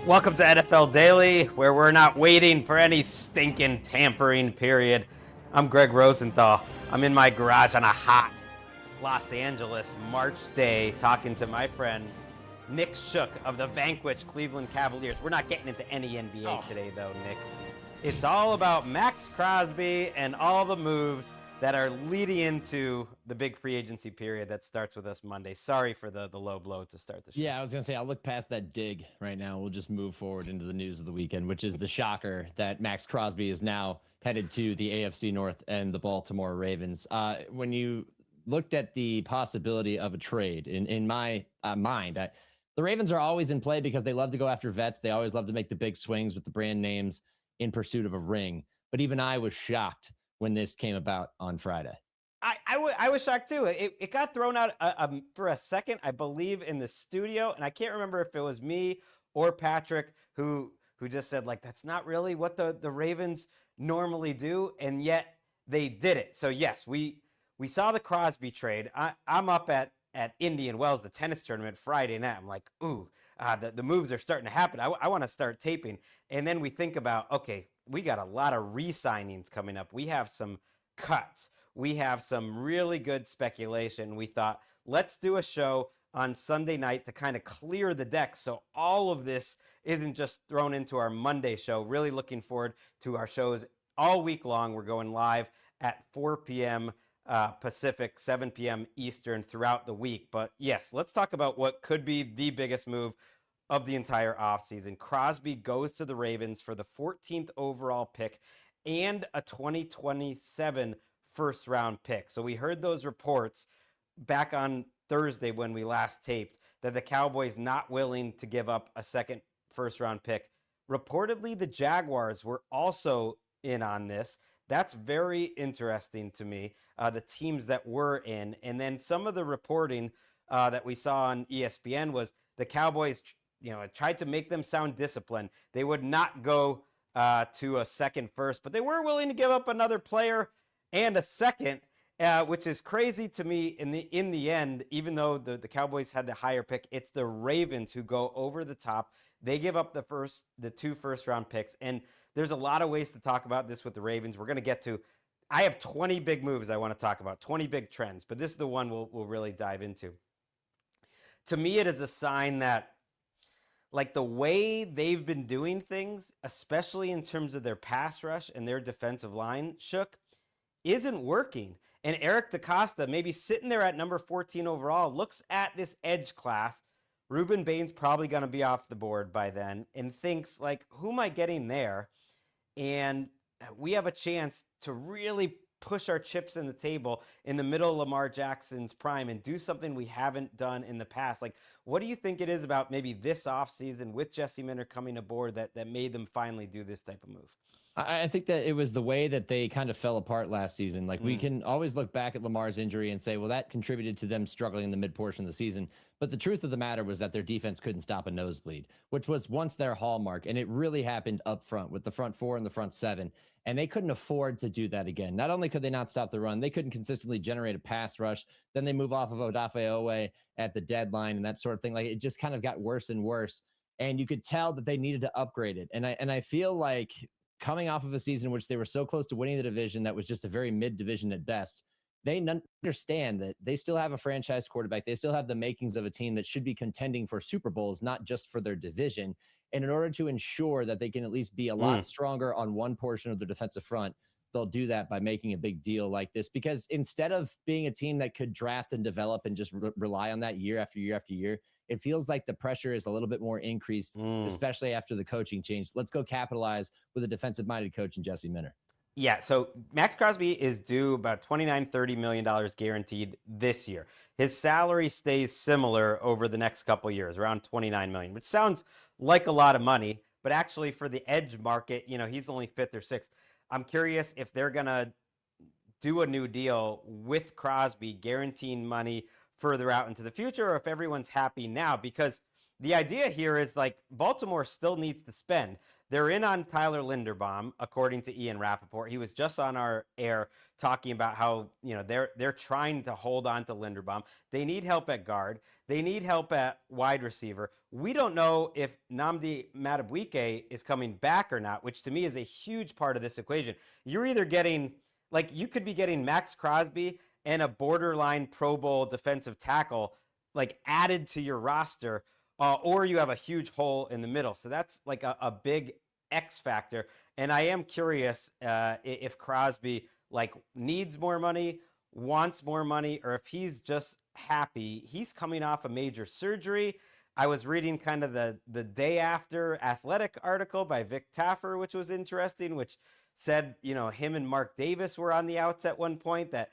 Welcome to NFL Daily, where we're not waiting for any stinking tampering period. I'm Gregg Rosenthal. I'm in my garage on a hot Los Angeles March day talking to my friend Nick Shook of the vanquished Cleveland Cavaliers. We're not getting into any NBA today, though, Nick. It's all about Maxx Crosby and all the moves that are leading into the big free agency period that starts with us Monday. Sorry for the low blow to start the show. Yeah, I was going to say, I'll look past that dig right now. We'll just move forward into the news of the weekend, which is the shocker that Maxx Crosby is now headed to the AFC North and the Baltimore Ravens. When you looked at the possibility of a trade, in my mind, the Ravens are always in play because they love to go after vets. They always love to make the big swings with the brand names in pursuit of a ring. But even I was shocked when this came about on Friday. I was shocked too. It got thrown out for a second, I believe, in the studio, and I can't remember if it was me or Patrick who just said, like, that's not really what the Ravens normally do, and yet they did it. So yes, we saw the Crosby trade. I'm up at Indian Wells, the tennis tournament, Friday night. I'm like, ooh, the moves are starting to happen. I want to start taping. And then we think about, okay, we got a lot of re-signings coming up. We have some cuts. We have some really good speculation. We thought, let's do a show on Sunday night to kind of clear the deck so all of this isn't just thrown into our Monday show. Really looking forward to our shows all week long. We're going live at 4 p.m. Pacific, 7 p.m. Eastern throughout the week. But yes, let's talk about what could be the biggest move of the entire offseason. Crosby goes to the Ravens for the 14th overall pick and a 2027 first round pick. So we heard those reports back on Thursday when we last taped that the Cowboys not willing to give up a second first round pick. Reportedly, the Jaguars were also in on this. That's very interesting to me, the teams that were in. And then some of the reporting that we saw on ESPN was the Cowboys, tried to make them sound disciplined. They would not go to a second first, but they were willing to give up another player and a second, which is crazy to me. In the end, even though the Cowboys had the higher pick, it's the Ravens who go over the top. They give up the two first round picks, and there's a lot of ways to talk about this with the Ravens. We're going to get to. I have 20 big moves I want to talk about, 20 big trends, but this is the one we'll really dive into. To me, it is a sign that, like, the way they've been doing things, especially in terms of their pass rush and their defensive line, Shook, isn't working. And Eric DaCosta, maybe sitting there at number 14 overall, looks at this edge class. Ruben Bain's probably going to be off the board by then and thinks, like, who am I getting there? And we have a chance to really push our chips in the table in the middle of Lamar Jackson's prime and do something we haven't done in the past. Like, what do you think it is about maybe this offseason with Jesse Minter coming aboard that made them finally do this type of move? I think that it was the way that they kind of fell apart last season. Like, we can always look back at Lamar's injury and say, well, that contributed to them struggling in the mid portion of the season. But the truth of the matter was that their defense couldn't stop a nosebleed, which was once their hallmark. And it really happened up front with the front four and the front seven. And they couldn't afford to do that again. Not only could they not stop the run, they couldn't consistently generate a pass rush. Then they move off of Odafe Owe at the deadline and that sort of thing. Like, it just kind of got worse and worse. And you could tell that they needed to upgrade it. And I feel like, coming off of a season in which they were so close to winning the division that was just a very mid-division at best, they understand that they still have a franchise quarterback. They still have the makings of a team that should be contending for Super Bowls, not just for their division. And in order to ensure that they can at least be a lot stronger on one portion of the defensive front, they'll do that by making a big deal like this. Because instead of being a team that could draft and develop and just rely on that year after year after year, it feels like the pressure is a little bit more increased, especially after the coaching change. Let's go capitalize with a defensive-minded coach in Jesse Minter. Yeah, so Maxx Crosby is due about $29-30 million guaranteed this year. His salary stays similar over the next couple years, around $29 million, which sounds like a lot of money, but actually for the edge market, he's only fifth or sixth. I'm curious if they're going to do a new deal with Crosby, guaranteeing money further out into the future, or if everyone's happy now, because the idea here is like Baltimore still needs to spend. They're in on Tyler Linderbaum, according to Ian Rappaport. He was just on our air talking about how, they're trying to hold on to Linderbaum. They need help at guard. They need help at wide receiver. We don't know if Nnamdi Madubuike is coming back or not, which to me is a huge part of this equation. You're either getting, like, you could be getting Maxx Crosby and a borderline Pro Bowl defensive tackle, like, added to your roster, or you have a huge hole in the middle. So that's like a big X factor. And I am curious if Crosby like needs more money, wants more money, or if he's just happy. He's coming off a major surgery. I was reading kind of the day after Athletic article by Vic Taffer, which was interesting, which said, him and Mark Davis were on the outs at one point, that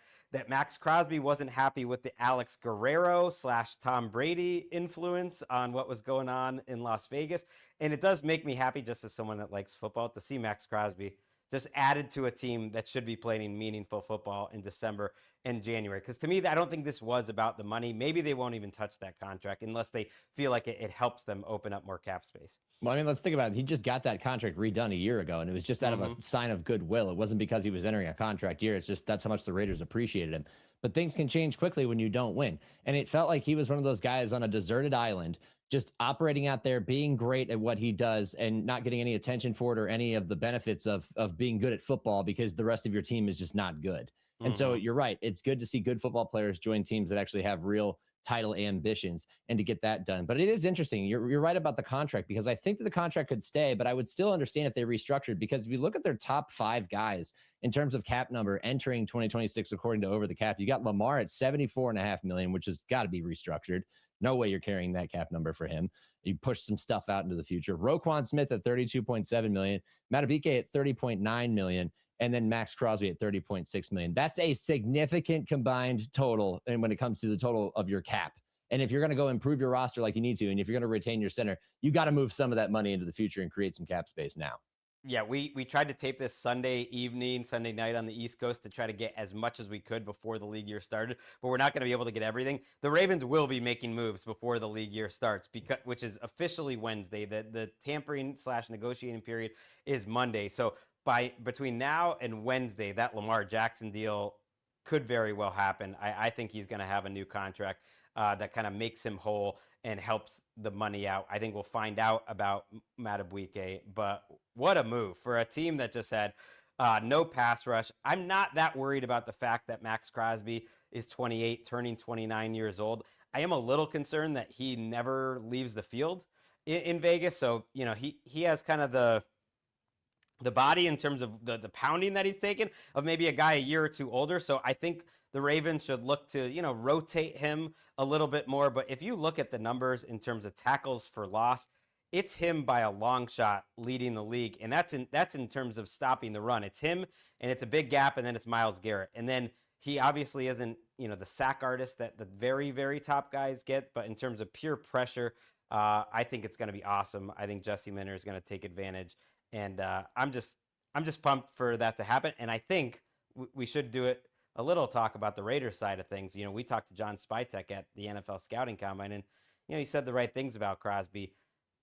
Maxx Crosby wasn't happy with the Alex Guerrero / Tom Brady influence on what was going on in Las Vegas. And it does make me happy, just as someone that likes football, to see Maxx Crosby just added to a team that should be playing meaningful football in December and January. Because to me, I don't think this was about the money. Maybe they won't even touch that contract unless they feel like it helps them open up more cap space. Well, I mean, let's think about it. He just got that contract redone a year ago, and it was just out of a sign of goodwill. It wasn't because he was entering a contract year. It's just that's how much the Raiders appreciated him. But things can change quickly when you don't win. And it felt like he was one of those guys on a deserted island, just operating out there, being great at what he does and not getting any attention for it or any of the benefits of being good at football because the rest of your team is just not good. And so you're right. It's good to see good football players join teams that actually have real title ambitions and to get that done. But it is interesting. You're right about the contract, because I think that the contract could stay, but I would still understand if they restructured, because if you look at their top 5 guys in terms of cap number entering 2026, according to Over the Cap, you got Lamar at $74.5 million, which has got to be restructured. No way you're carrying that cap number for him. You push some stuff out into the future. Roquan Smith at $32.7 million, Madubuike at $30.9 million, and then Maxx Crosby at $30.6 million. That's a significant combined total. And when it comes to the total of your cap, and if you're going to go improve your roster like you need to, and if you're going to retain your center, you got to move some of that money into the future and create some cap space now. Yeah, we tried to tape this Sunday night on the East Coast to try to get as much as we could before the league year started, but we're not going to be able to get everything. The Ravens will be making moves before the league year starts, which is officially Wednesday. The tampering / negotiating period is Monday. So between now and Wednesday, that Lamar Jackson deal could very well happen. I think he's going to have a new contract that kind of makes him whole and helps the money out. I think we'll find out about Madubuike, but what a move for a team that just had no pass rush. I'm not that worried about the fact that Maxx Crosby is 28, turning 29 years old. I am a little concerned that he never leaves the field in Vegas. So, he has kind of the body in terms of the pounding that he's taken of maybe a guy a year or two older. So I think the Ravens should look to, rotate him a little bit more. But if you look at the numbers in terms of tackles for loss, it's him by a long shot leading the league. And that's in terms of stopping the run. It's him, and it's a big gap, and then it's Myles Garrett. And then he obviously isn't, the sack artist that the very, very top guys get. But in terms of pure pressure, I think it's going to be awesome. I think Jesse Minter is going to take advantage. And I'm just pumped for that to happen. And I think we should do it a little talk about the Raiders side of things. We talked to John Spytek at the NFL Scouting Combine, and he said the right things about Crosby.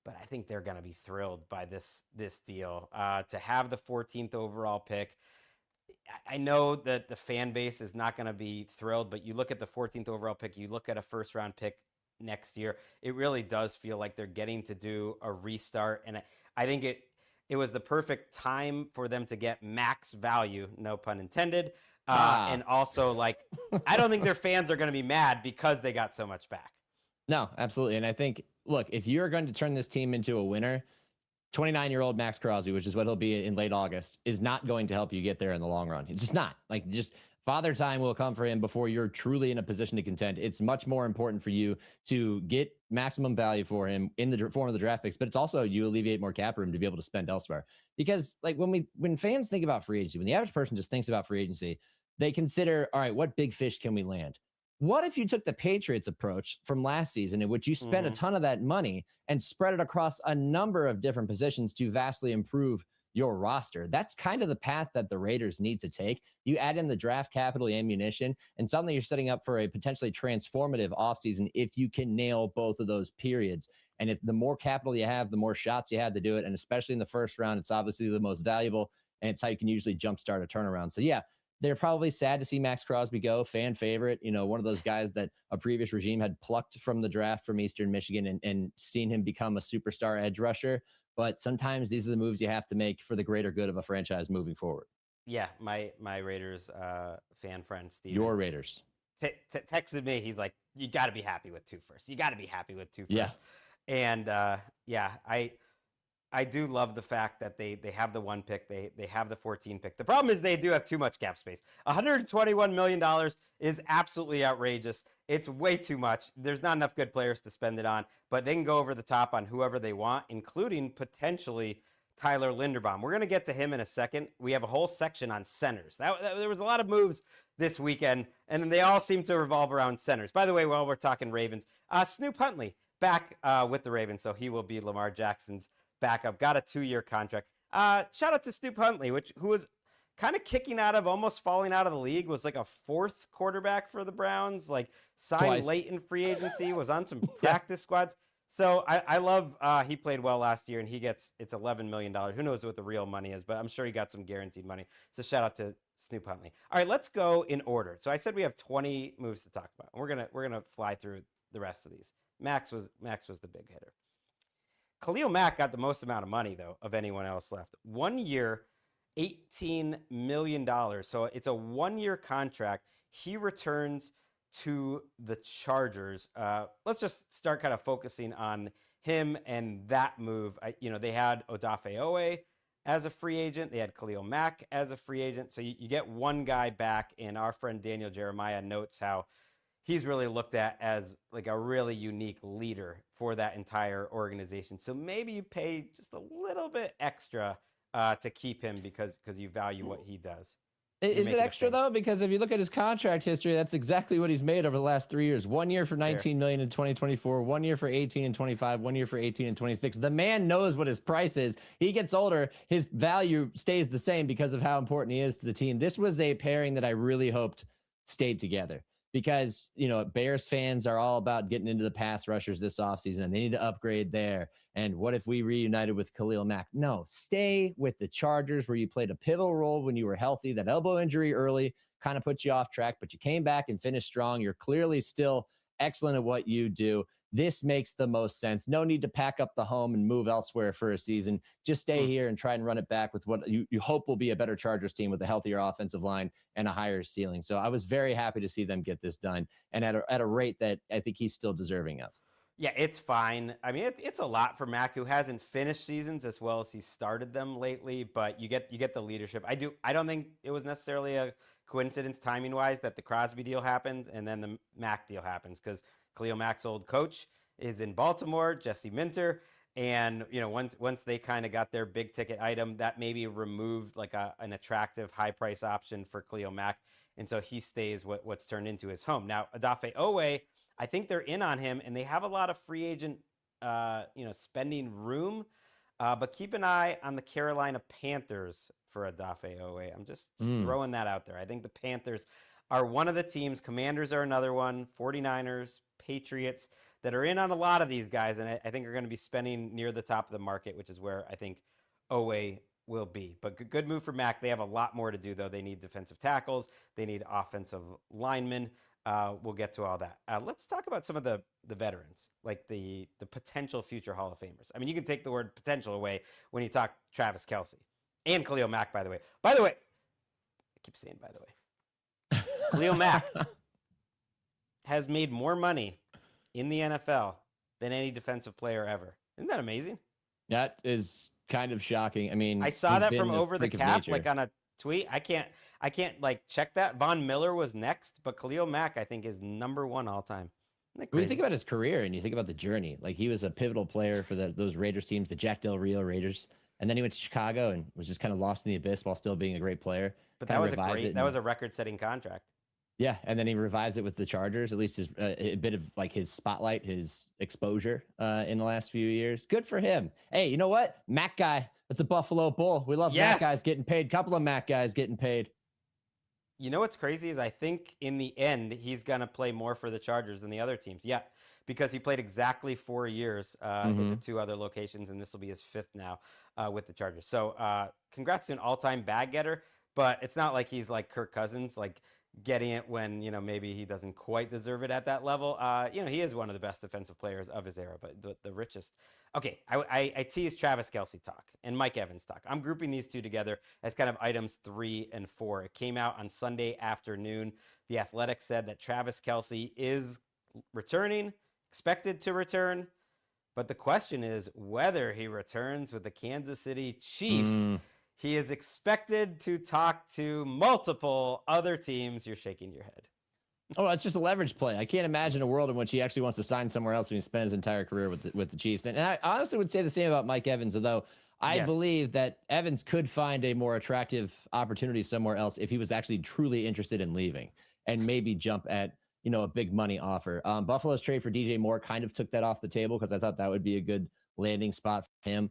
But I think they're going to be thrilled by this deal to have the 14th overall pick. I know that the fan base is not going to be thrilled, but you look at the 14th overall pick, you look at a first round pick next year, it really does feel like they're getting to do a restart. And I think it was the perfect time for them to get max value, no pun intended. And also, I don't think their fans are going to be mad because they got so much back. No, absolutely. And I think, look, if you're going to turn this team into a winner, 29-year-old Maxx Crosby, which is what he'll be in late August, is not going to help you get there in the long run. It's just not. Just father time will come for him before you're truly in a position to contend. It's much more important for you to get maximum value for him in the form of the draft picks, but it's also you alleviate more cap room to be able to spend elsewhere. Because when fans think about free agency, when the average person just thinks about free agency, they consider, all right, what big fish can we land? What if you took the Patriots approach from last season, in which you spent a ton of that money and spread it across a number of different positions to vastly improve your roster? That's kind of the path that the Raiders need to take. You add in the draft capital, ammunition, and suddenly you're setting up for a potentially transformative offseason if you can nail both of those periods. And if the more capital you have, the more shots you have to do it. And especially in the first round, it's obviously the most valuable, and it's how you can usually jumpstart a turnaround. So yeah, they're probably sad to see Maxx Crosby go, fan favorite, one of those guys that a previous regime had plucked from the draft from Eastern Michigan and seen him become a superstar edge rusher. But sometimes these are the moves you have to make for the greater good of a franchise moving forward. Yeah, my Raiders fan friend, Steve. Your Raiders. Texted me. He's like, you got to be happy with 2 firsts. You got to be happy with 2 firsts. Yeah. And I do love the fact that they have the 1 pick. They have the 14 pick. The problem is they do have too much cap space. $121 million is absolutely outrageous. It's way too much. There's not enough good players to spend it on, but they can go over the top on whoever they want, including potentially Tyler Linderbaum. We're going to get to him in a second. We have a whole section on centers. There was a lot of moves this weekend, and they all seem to revolve around centers. By the way, while we're talking Ravens, Snoop Huntley back with the Ravens, so he will be Lamar Jackson's backup. Got a 2-year contract. Shout out to Snoop Huntley, who was kind of kicking out of, almost falling out of the league, was like a 4th quarterback for the Browns, like signed Twice. late in free agency, was on some practice squads. So I love he played well last year, and it's $11 million. Who knows what the real money is, but I'm sure he got some guaranteed money. So shout out to Snoop Huntley. All right, let's go in order. So I said we have 20 moves to talk about. We're gonna fly through the rest of these. Maxx was the big hitter. Kahlil Mack got the most amount of money though of anyone else left. 1 year, $18 million. So it's a 1-year contract. He returns to the Chargers. Let's just start kind of focusing on him and that move. They had Odafe Owe as a free agent. They had Kahlil Mack as a free agent. So you get one guy back, and our friend Daniel Jeremiah notes how he's really looked at as like a really unique leader for that entire organization. So maybe you pay just a little bit extra to keep him because you value what he does. Is it extra though? Because if you look at his contract history, that's exactly what he's made over the last 3 years. 1 year for $19 million in 2024, 1 year for 18 and 25, 1 year for 18 and 26. The man knows what his price is. He gets older, his value stays the same because of how important he is to the team. This was a pairing that I really hoped stayed together because, Bears fans are all about getting into the pass rushers this offseason, and they need to upgrade there. And what if we reunited with Kahlil Mack? No, stay with the Chargers where you played a pivotal role when you were healthy. That elbow injury early kind of put you off track, but you came back and finished strong. You're clearly still excellent at what you do. This makes the most sense. No need to pack up the home and move elsewhere for a season. Just stay here and try and run it back with what you hope will be a better Chargers team with a healthier offensive line and a higher ceiling. So I was very happy to see them get this done, and at a rate that I think he's still deserving of. Yeah, it's fine. I mean, it's a lot for Mack, who hasn't finished seasons as well as he started them lately, but you get the leadership. I don't think it was necessarily a coincidence timing-wise that the Crosby deal happened and then the Mack deal happens, because Kahlil Mack's old coach is in Baltimore, Jesse Minter, and once they kind of got their big ticket item, that maybe removed like an attractive high price option for Kahlil Mack, and so he stays what's turned into his home. Now, Odafe Owe, I think they're in on him, and they have a lot of free agent spending room, but keep an eye on the Carolina Panthers for Odafe Owe. I'm just throwing that out there. I think the Panthers are one of the teams. Commanders are another one. 49ers, Patriots, that are in on a lot of these guys, and I think are going to be spending near the top of the market, which is where I think Owe will be. But good move for Mack. They have a lot more to do, though. They need defensive tackles. They need offensive linemen. We'll get to all that. Let's talk about some of the veterans, like the potential future Hall of Famers. I mean, you can take the word potential away when you talk Travis Kelce and Kahlil Mack, by the way. By the way, I keep saying by the way. Kahlil Mack has made more money in the NFL than any defensive player ever. Isn't that amazing? That is kind of shocking. I mean, I saw that from over the cap, like on a tweet. I can't like check that. Von Miller was next, but Kahlil Mack, I think, is number one all time. When you think about his career and you think about the journey, like he was a pivotal player for those Raiders teams, the Jack Del Rio Raiders, and then he went to Chicago and was just kind of lost in the abyss while still being a great player. But that was a record-setting contract. Yeah, and then he revives it with the Chargers. At least a bit of like his spotlight, his exposure in the last few years. Good for him. Hey, you know what? Mack guy. That's a Buffalo Bull. We love Mack guys getting paid. Couple of Mack guys getting paid. You know what's crazy is I think in the end he's gonna play more for the Chargers than the other teams. Yeah, because he played exactly 4 years in the 2 other locations, and this will be his 5th now with the Chargers. So congrats to an all-time bag getter, but it's not like he's like Kirk Cousins, like getting it when maybe he doesn't quite deserve it at that level. He is one of the best defensive players of his era, but the richest. Okay, I teased Travis Kelce talk and Mike Evans talk. I'm grouping these two together as kind of items 3 and 4. It came out on Sunday afternoon. The Athletic said that Travis Kelce is returning, expected to return, but the question is whether he returns with the Kansas City Chiefs. He is expected to talk to multiple other teams. You're shaking your head. Oh, it's just a leverage play. I can't imagine a world in which he actually wants to sign somewhere else when he spent his entire career with the Chiefs. And I honestly would say the same about Mike Evans, although I believe that Evans could find a more attractive opportunity somewhere else if he was actually truly interested in leaving and maybe jump at, a big money offer. Buffalo's trade for DJ Moore kind of took that off the table because I thought that would be a good landing spot for him.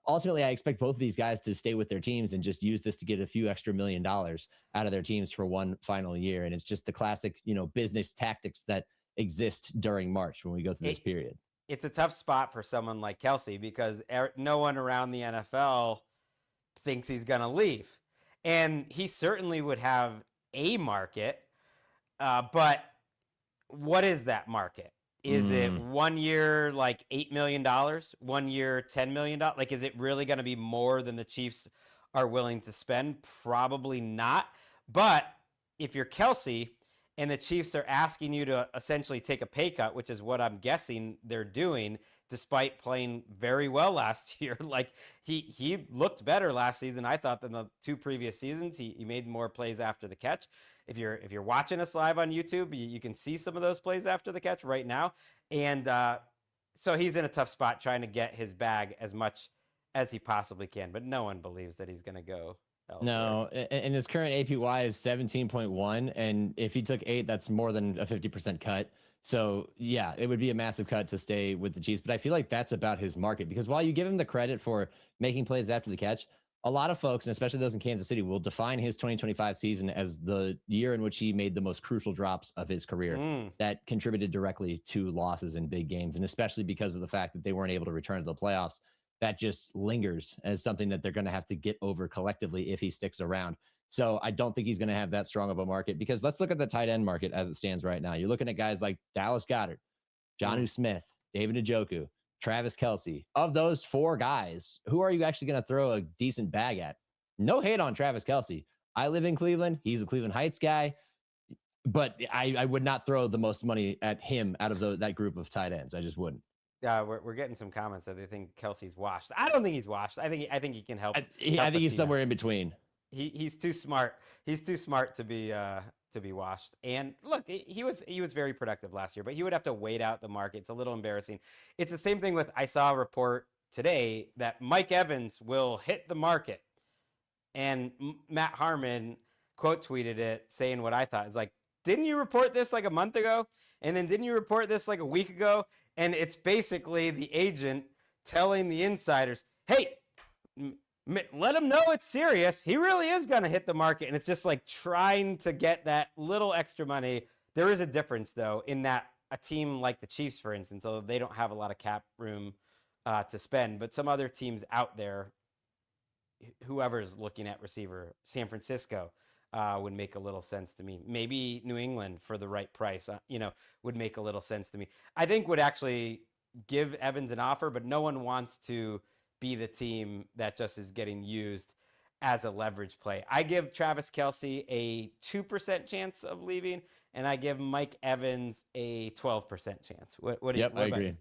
Ultimately, I expect both of these guys to stay with their teams and just use this to get a few extra $1 million out of their teams for one final year. And it's just the classic, business tactics that exist during March when we go through this period. It's a tough spot for someone like Kelce because no one around the NFL thinks he's going to leave. And he certainly would have a market, but what is that market? Is it 1 year, like $8 million, 1 year, $10 million? Like, is it really going to be more than the Chiefs are willing to spend? Probably not. But if you're Kelce and the Chiefs are asking you to essentially take a pay cut, which is what I'm guessing they're doing, despite playing very well last year. Like he looked better last season, I thought, than the 2 previous seasons. He made more plays after the catch. If you're watching us live on YouTube, you can see some of those plays after the catch right now. And so he's in a tough spot trying to get his bag as much as he possibly can. But no one believes that he's going to go elsewhere. No, and his current APY is 17.1. And if he took 8, that's more than a 50% cut. So, yeah, it would be a massive cut to stay with the Chiefs. But I feel like that's about his market, because while you give him the credit for making plays after the catch, a lot of folks, and especially those in Kansas City, will define his 2025 season as the year in which he made the most crucial drops of his career that contributed directly to losses in big games. And especially because of the fact that they weren't able to return to the playoffs, that just lingers as something that they're going to have to get over collectively if he sticks around. So I don't think he's going to have that strong of a market, because let's look at the tight end market as it stands right now. You're looking at guys like Dallas Goedert, Geno Smith, David Njoku, Travis Kelce. Of those 4 guys, who are you actually going to throw a decent bag at? No hate on Travis Kelce. I live in Cleveland. He's a Cleveland Heights guy, but I would not throw the most money at him out of that group of tight ends. I just wouldn't. We're getting some comments that they think Kelce's washed. I don't think he's washed. I think he can help. I think he's somewhere in between. He's too smart. He's too smart to be washed. And look, he was very productive last year, but he would have to wait out the market. It's a little embarrassing. It's the same thing with, I saw a report today that Mike Evans will hit the market, and Matt Harmon quote tweeted it saying what I thought is like, didn't you report this like a month ago? And then didn't you report this like a week ago? And it's basically the agent telling the insiders, hey, let him know it's serious. He really is going to hit the market. And it's just like trying to get that little extra money. There is a difference, though, in that a team like the Chiefs, for instance, although they don't have a lot of cap room to spend, but some other teams out there, whoever's looking at receiver, San Francisco would make a little sense to me. Maybe New England for the right price, would make a little sense to me. I think would actually give Evans an offer, but no one wants to be the team that just is getting used as a leverage play. I give Travis Kelce a 2% chance of leaving, and I give Mike Evans a 12% chance. What I agree.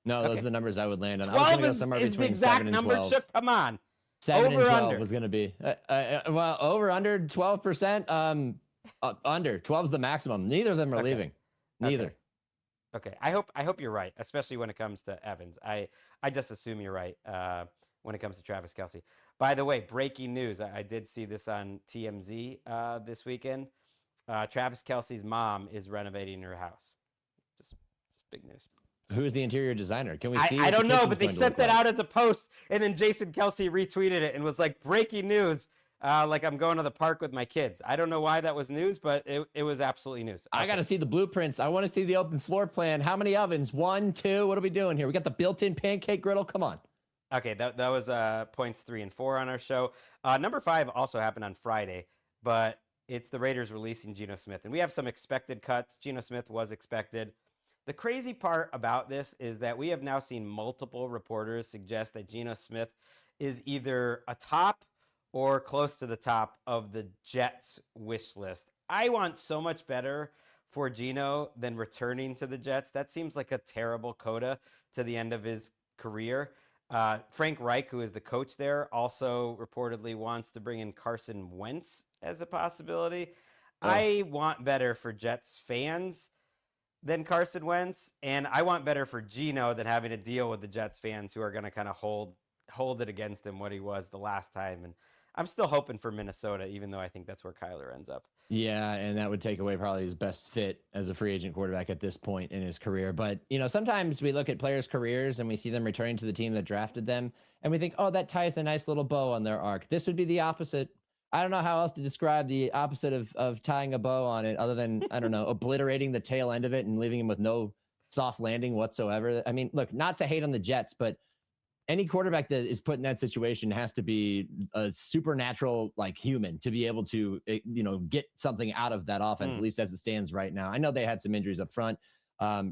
No, those are the numbers I would land on. 12 is the exact number. Come on. 7 over and 12 under was going to be. Well, over under 12%. Under 12 is the maximum. Neither of them are leaving. Neither. Okay. I hope you're right, especially when it comes to Evans. I just assume you're right when it comes to Travis Kelce. By the way, breaking news. I did see this on TMZ this weekend. Travis Kelce's mom is renovating her house. Just big news. Who's the interior designer? Can we see? I don't know, but they sent that out as a post, and then Jason Kelce retweeted it and was like, breaking news. like I'm going to the park with my kids. I don't know why that was news, but it was absolutely news. Okay. I got to see the blueprints. I want to see the open floor plan. How many ovens? 1, 2? What are we doing here? We got the built-in pancake griddle. Come on. Okay, that was points 3 and 4 on our show. Number 5 also happened on Friday, but it's the Raiders releasing Geno Smith. And we have some expected cuts. Geno Smith was expected. The crazy part about this is that we have now seen multiple reporters suggest that Geno Smith is either a top or close to the top of the Jets wish list. I want so much better for Geno than returning to the Jets. That seems like a terrible coda to the end of his career. Frank Reich, who is the coach there, also reportedly wants to bring in Carson Wentz as a possibility. Oh. I want better for Jets fans than Carson Wentz, and I want better for Geno than having to deal with the Jets fans who are going to kind of hold it against him what he was the last time. And I'm still hoping for Minnesota, even though I think that's where Kyler ends up. Yeah, and that would take away probably his best fit as a free agent quarterback at this point in his career. But, sometimes we look at players' careers and we see them returning to the team that drafted them, and we think, oh, that ties a nice little bow on their arc. This would be the opposite. I don't know how else to describe the opposite of tying a bow on it other than, I don't know, obliterating the tail end of it and leaving him with no soft landing whatsoever. I mean, look, not to hate on the Jets, but any quarterback that is put in that situation has to be a supernatural, like, human to be able to, get something out of that offense, at least as it stands right now. I know they had some injuries up front.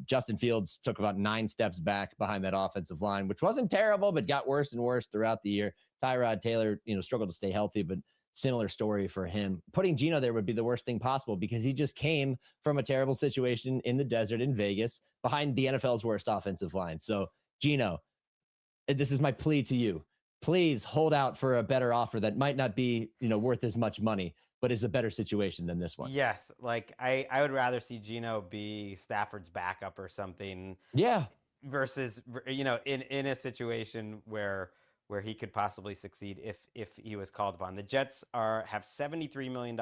Justin Fields took about 9 steps back behind that offensive line, which wasn't terrible, but got worse and worse throughout the year. Tyrod Taylor, struggled to stay healthy, but similar story for him. Putting Geno there would be the worst thing possible because he just came from a terrible situation in the desert in Vegas behind the NFL's worst offensive line. So, Geno, this is my plea to you. Please hold out for a better offer that might not be, worth as much money, but is a better situation than this one. Yes. Like I would rather see Geno be Stafford's backup or something. Yeah. Versus, in a situation where he could possibly succeed if he was called upon. The Jets have $73 million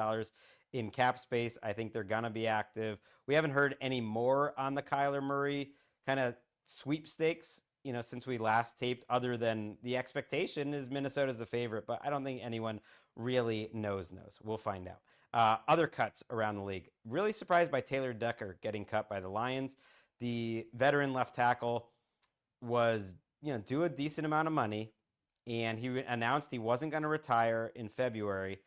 in cap space. I think they're going to be active. We haven't heard any more on the Kyler Murray kind of sweepstakes, since we last taped, other than the expectation is Minnesota's the favorite, but I don't think anyone really knows. We'll find out. Other cuts around the league. Really surprised by Taylor Decker getting cut by the Lions. The veteran left tackle was, due a decent amount of money, and he announced he wasn't going to retire in February,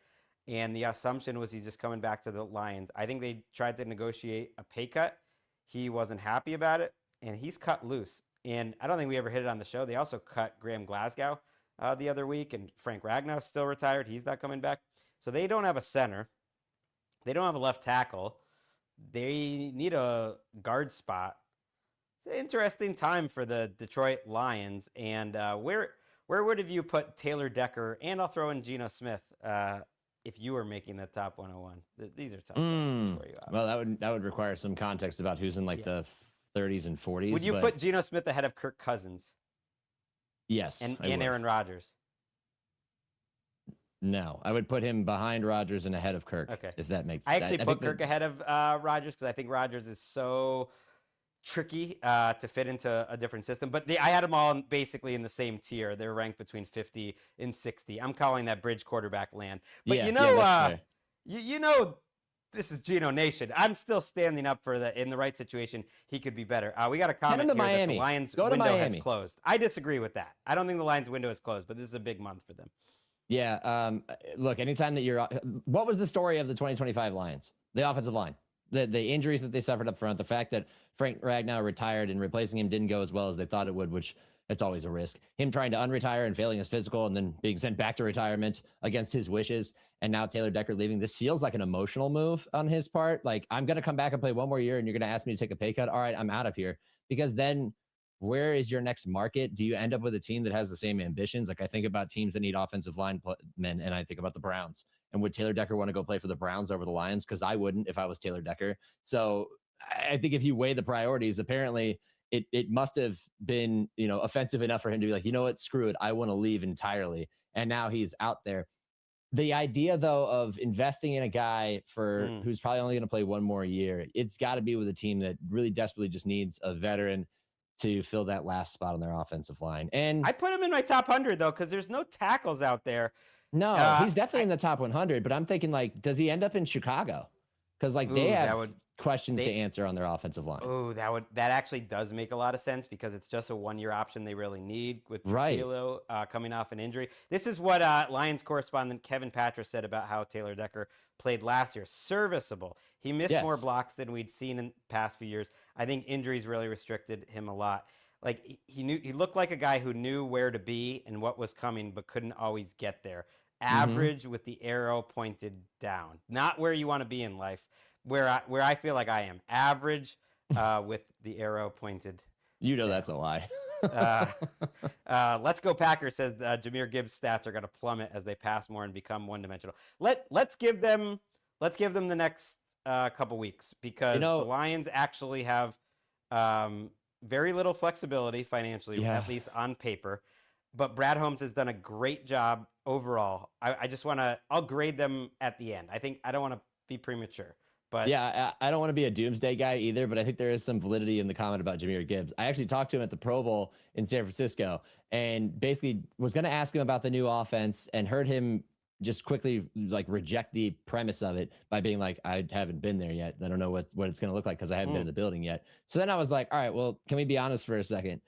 and the assumption was he's just coming back to the Lions. I think they tried to negotiate a pay cut. He wasn't happy about it, and he's cut loose. And I don't think we ever hit it on the show. They also cut Graham Glasgow the other week, and Frank Ragnow's still retired. He's not coming back. So they don't have a center. They don't have a left tackle. They need a guard spot. It's an interesting time for the Detroit Lions. And where would have you put Taylor Decker, and I'll throw in Geno Smith if you were making the top 101? These are tough questions for you. Well, that would require some context about who's in the 30s and 40s. Would you put Geno Smith ahead of Kirk Cousins? Yes. And Aaron Rodgers? No, I would put him behind Rodgers and ahead of Kirk. Okay. If that makes sense. I actually put Kirk ahead of Rodgers because I think Rodgers is so tricky to fit into a different system. But I had them all basically in the same tier. They're ranked between 50 and 60. I'm calling that bridge quarterback land. But this is Geno Nation. I'm still standing up for in the right situation, he could be better. We got a comment here that the Lions window has closed. I disagree with that. I don't think the Lions window is closed, but this is a big month for them. Yeah. Look, anytime that what was the story of the 2025 Lions? The offensive line. The injuries that they suffered up front, the fact that Frank Ragnow retired and replacing him didn't go as well as they thought it would, which it's always a risk. Him trying to unretire and failing his physical and then being sent back to retirement against his wishes. And now Taylor Decker leaving. This feels like an emotional move on his part. Like, I'm going to come back and play one more year and you're going to ask me to take a pay cut. All right, I'm out of here. Because then where is your next market? Do you end up with a team that has the same ambitions? Like, I think about teams that need offensive linemen, and I think about the Browns. And would Taylor Decker want to go play for the Browns over the Lions? Because I wouldn't if I was Taylor Decker. So I think if you weigh the priorities, apparently it must have been, offensive enough for him to be like, you know what, screw it. I want to leave entirely. And now he's out there. The idea, though, of investing in a guy who's probably only going to play one more year, it's got to be with a team that really desperately just needs a veteran to fill that last spot on their offensive line. And I put him in my top 100, though, because there's no tackles out there No, he's definitely in the top 100, but I'm thinking like, does he end up in Chicago? Because like they have questions to answer on their offensive line. Oh, that actually does make a lot of sense because it's just a 1-year option they really need with Trujillo coming off an injury. This is what Lions correspondent Kevin Patra said about how Taylor Decker played last year. Serviceable. He missed more blocks than we'd seen in the past few years. I think injuries really restricted him a lot. Like he looked like a guy who knew where to be and what was coming, but couldn't always get there. Average with the arrow pointed down, not where you want to be in life. Where I feel like I am, average with the arrow pointed. You know down. That's a lie. Let's Go Packers says Jahmyr Gibbs' stats are going to plummet as they pass more and become one-dimensional. Let's give them the next couple weeks because the Lions actually have very little flexibility financially, at least on paper. But Brad Holmes has done a great job overall. I'll grade them at the end. I don't want to be premature. But yeah, I don't want to be a doomsday guy either, but I think there is some validity in the comment about Jahmyr Gibbs. I actually talked to him at the Pro Bowl in San Francisco and basically was going to ask him about the new offense and heard him just quickly like reject the premise of it by being like, I haven't been there yet. I don't know what it's going to look like because I haven't been in the building yet. So then I was like, all right, well, can we be honest for a second?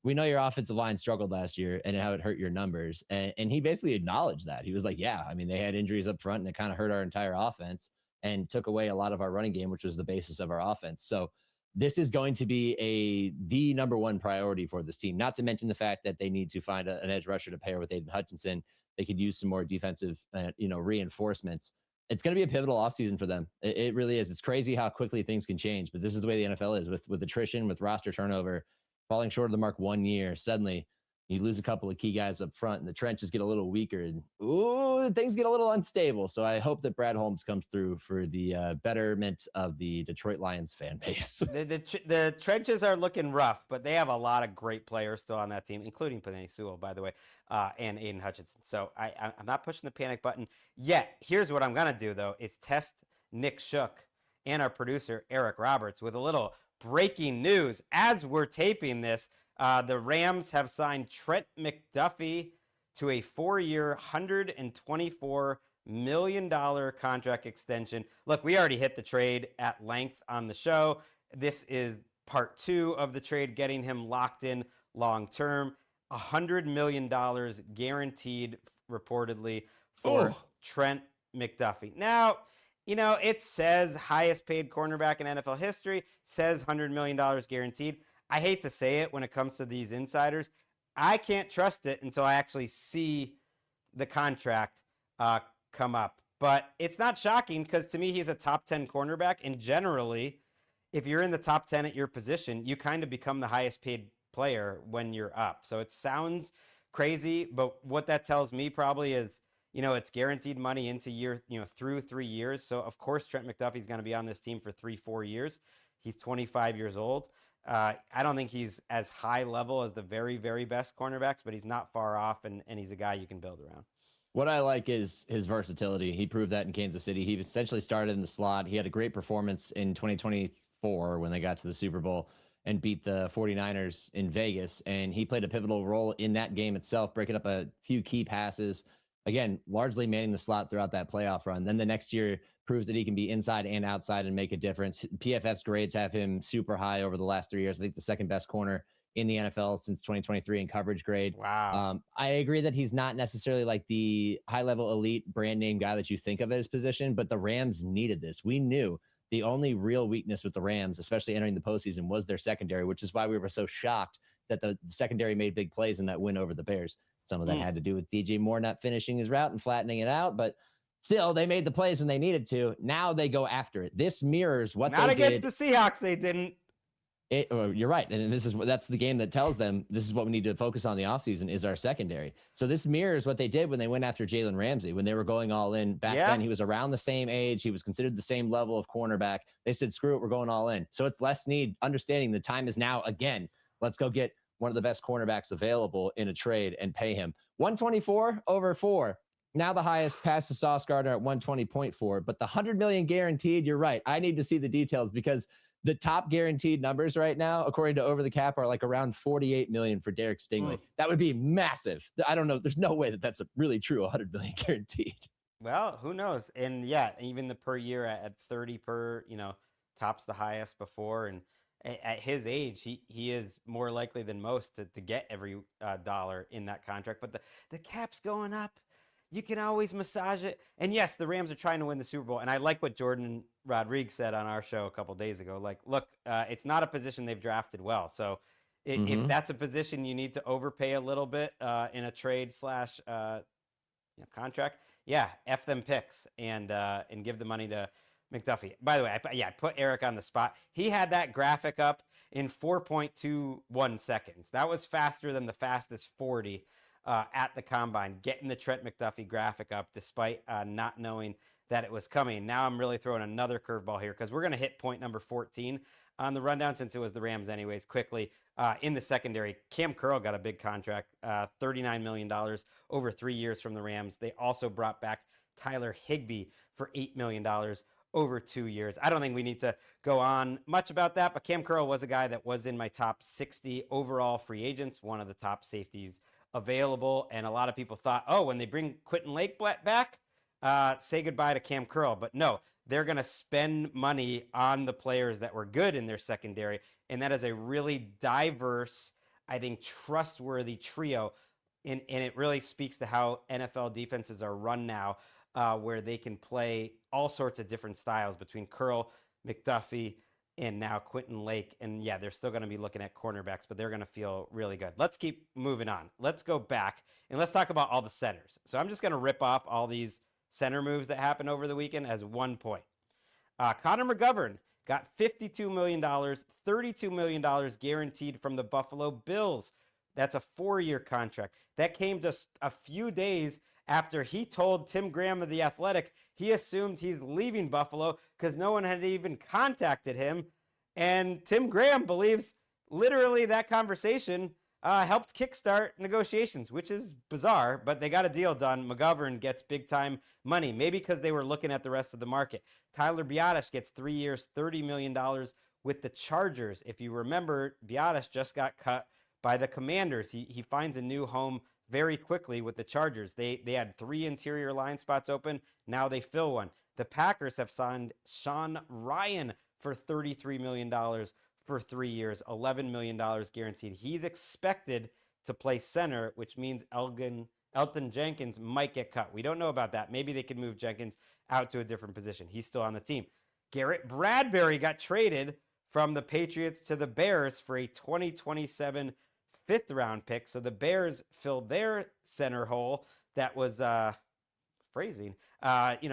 We know your offensive line struggled last year and how it hurt your numbers. And he basically acknowledged that. He was like, yeah, I mean, they had injuries up front and it kind of hurt our entire offense and took away a lot of our running game, which was the basis of our offense. So this is going to be the number one priority for this team, not to mention the fact that they need to find an edge rusher to pair with Aiden Hutchinson. They could use some more defensive, reinforcements. It's going to be a pivotal offseason for them. It really is. It's crazy how quickly things can change, but this is the way the NFL is with attrition, with roster turnover, falling short of the mark 1 year. Suddenly you lose a couple of key guys up front and the trenches get a little weaker and things get a little unstable. So I hope that Brad Holmes comes through for the betterment of the Detroit Lions fan base. The trenches are looking rough, but they have a lot of great players still on that team, including Penei Sewell, by the way, and Aiden Hutchinson. So I'm not pushing the panic button yet. Here's what I'm going to do, though, is test Nick Shook and our producer, Eric Roberts, with a little breaking news. As we're taping this, the Rams have signed Trent McDuffie to a 4-year, $124 million contract extension. Look, we already hit the trade at length on the show. This is part 2 of the trade, getting him locked in long-term. $100 million guaranteed, reportedly, for Trent McDuffie. Now, it says highest paid cornerback in NFL history, says $100 million guaranteed. I hate to say it when it comes to these insiders. I can't trust it until I actually see the contract come up. But it's not shocking because to me, he's a top 10 cornerback. And generally, if you're in the top 10 at your position, you kind of become the highest paid player when you're up. So it sounds crazy, but what that tells me probably is, it's guaranteed money into through 3 years. So of course, Trent McDuffie is going to be on this team for 3-4 years. He's 25 years old. I don't think he's as high level as the very, very best cornerbacks, but he's not far off, and he's a guy you can build around. What I like is his versatility. He proved that in Kansas City. He essentially started in the slot. He had a great performance in 2024 when they got to the Super Bowl and beat the 49ers in Vegas, and he played a pivotal role in that game itself, breaking up a few key passes. Again, largely manning the slot throughout that playoff run. Then the next year proves that he can be inside and outside and make a difference. PFF's grades have him super high over the last 3 years. I think the second best corner in the NFL since 2023 in coverage grade. Wow. I agree that he's not necessarily like the high-level elite brand name guy that you think of at his position, but the Rams needed this. We knew the only real weakness with the Rams, especially entering the postseason, was their secondary, which is why we were so shocked that the secondary made big plays in that win over the Bears. Some of that had to do with DJ Moore not finishing his route and flattening it out, but still, they made the plays when they needed to. Now they go after it. This mirrors what not they against did. the Seahawks. They didn't. You're right, and that's the game that tells them this is what we need to focus on the offseason is our secondary. So this mirrors what they did when they went after Jalen Ramsey when they were going all in. Back then, he was around the same age. He was considered the same level of cornerback. They said, "Screw it, we're going all in." So it's less need. Understanding the time is now again. Let's go get one of the best cornerbacks available in a trade and pay him 124 over 4. Now the highest pass to Sauce Gardner at 120.4, but the $100 million guaranteed. You're right. I need to see the details because the top guaranteed numbers right now, according to Over the Cap, are like around 48 million for Derek Stingley. That would be massive. I don't know. There's no way that that's a really true 100 million guaranteed. Well, who knows? And yeah, even the per year at 30 per, tops the highest before. And at his age, he is more likely than most to get every dollar in that contract. But the cap's going up. You can always massage it. And yes, the Rams are trying to win the Super Bowl. And I like what Jordan Rodriguez said on our show a couple days ago. Like, look, it's not a position they've drafted well. So if that's a position you need to overpay a little bit in a trade slash contract, yeah, F them picks and give the money to McDuffie. By the way, I put Eric on the spot. He had that graphic up in 4.21 seconds. That was faster than the fastest 40 at the combine, getting the Trent McDuffie graphic up despite not knowing that it was coming. Now I'm really throwing another curveball here because we're going to hit point number 14 on the rundown since it was the Rams anyways. Quickly, in the secondary, Cam Curl got a big contract, $39 million over 3 years from the Rams. They also brought back Tyler Higbee for $8 million over 2 years. I don't think we need to go on much about that, but Cam Curl was a guy that was in my top 60 overall free agents, one of the top safeties available. And a lot of people thought, oh, when they bring Quentin Lake back, say goodbye to Cam Curl. But no, they're going to spend money on the players that were good in their secondary. And that is a really diverse, I think, trustworthy trio. And it really speaks to how NFL defenses are run now, where they can play all sorts of different styles between Curl, McDuffie, and now Quentin Lake. And yeah, they're still going to be looking at cornerbacks, but they're going to feel really good. Let's keep moving on. Let's go back and let's talk about all the centers. So I'm just going to rip off all these center moves that happened over the weekend as one point. Connor McGovern got $52 million, $32 million guaranteed from the Buffalo Bills. That's a 4-year contract. That came just a few days after he told Tim Graham of The Athletic he assumed he's leaving Buffalo because no one had even contacted him. And Tim Graham believes literally that conversation helped kickstart negotiations, which is bizarre, but they got a deal done. McGovern gets big-time money, maybe because they were looking at the rest of the market. Tyler Biadasz gets 3 years, $30 million with the Chargers. If you remember, Biadasz just got cut by the Commanders. He finds a new home very quickly with the Chargers. They had 3 interior line spots open. Now they fill one. The Packers have signed Sean Ryan for $33 million for 3 years, $11 million guaranteed. He's expected to play center, which means Elton Jenkins might get cut. We don't know about that. Maybe they could move Jenkins out to a different position. He's still on the team. Garrett Bradbury got traded from the Patriots to the Bears for a 2027 5th-round pick. So the Bears filled their center hole that was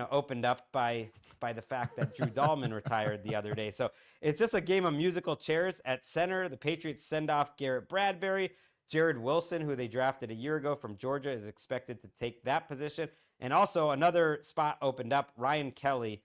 opened up by the fact that Drew Dahlman retired the other day. So it's just a game of musical chairs at center. The Patriots send off Garrett Bradbury. Jared Wilson, who they drafted a year ago from Georgia, is expected to take that position. And also another spot opened up. Ryan Kelly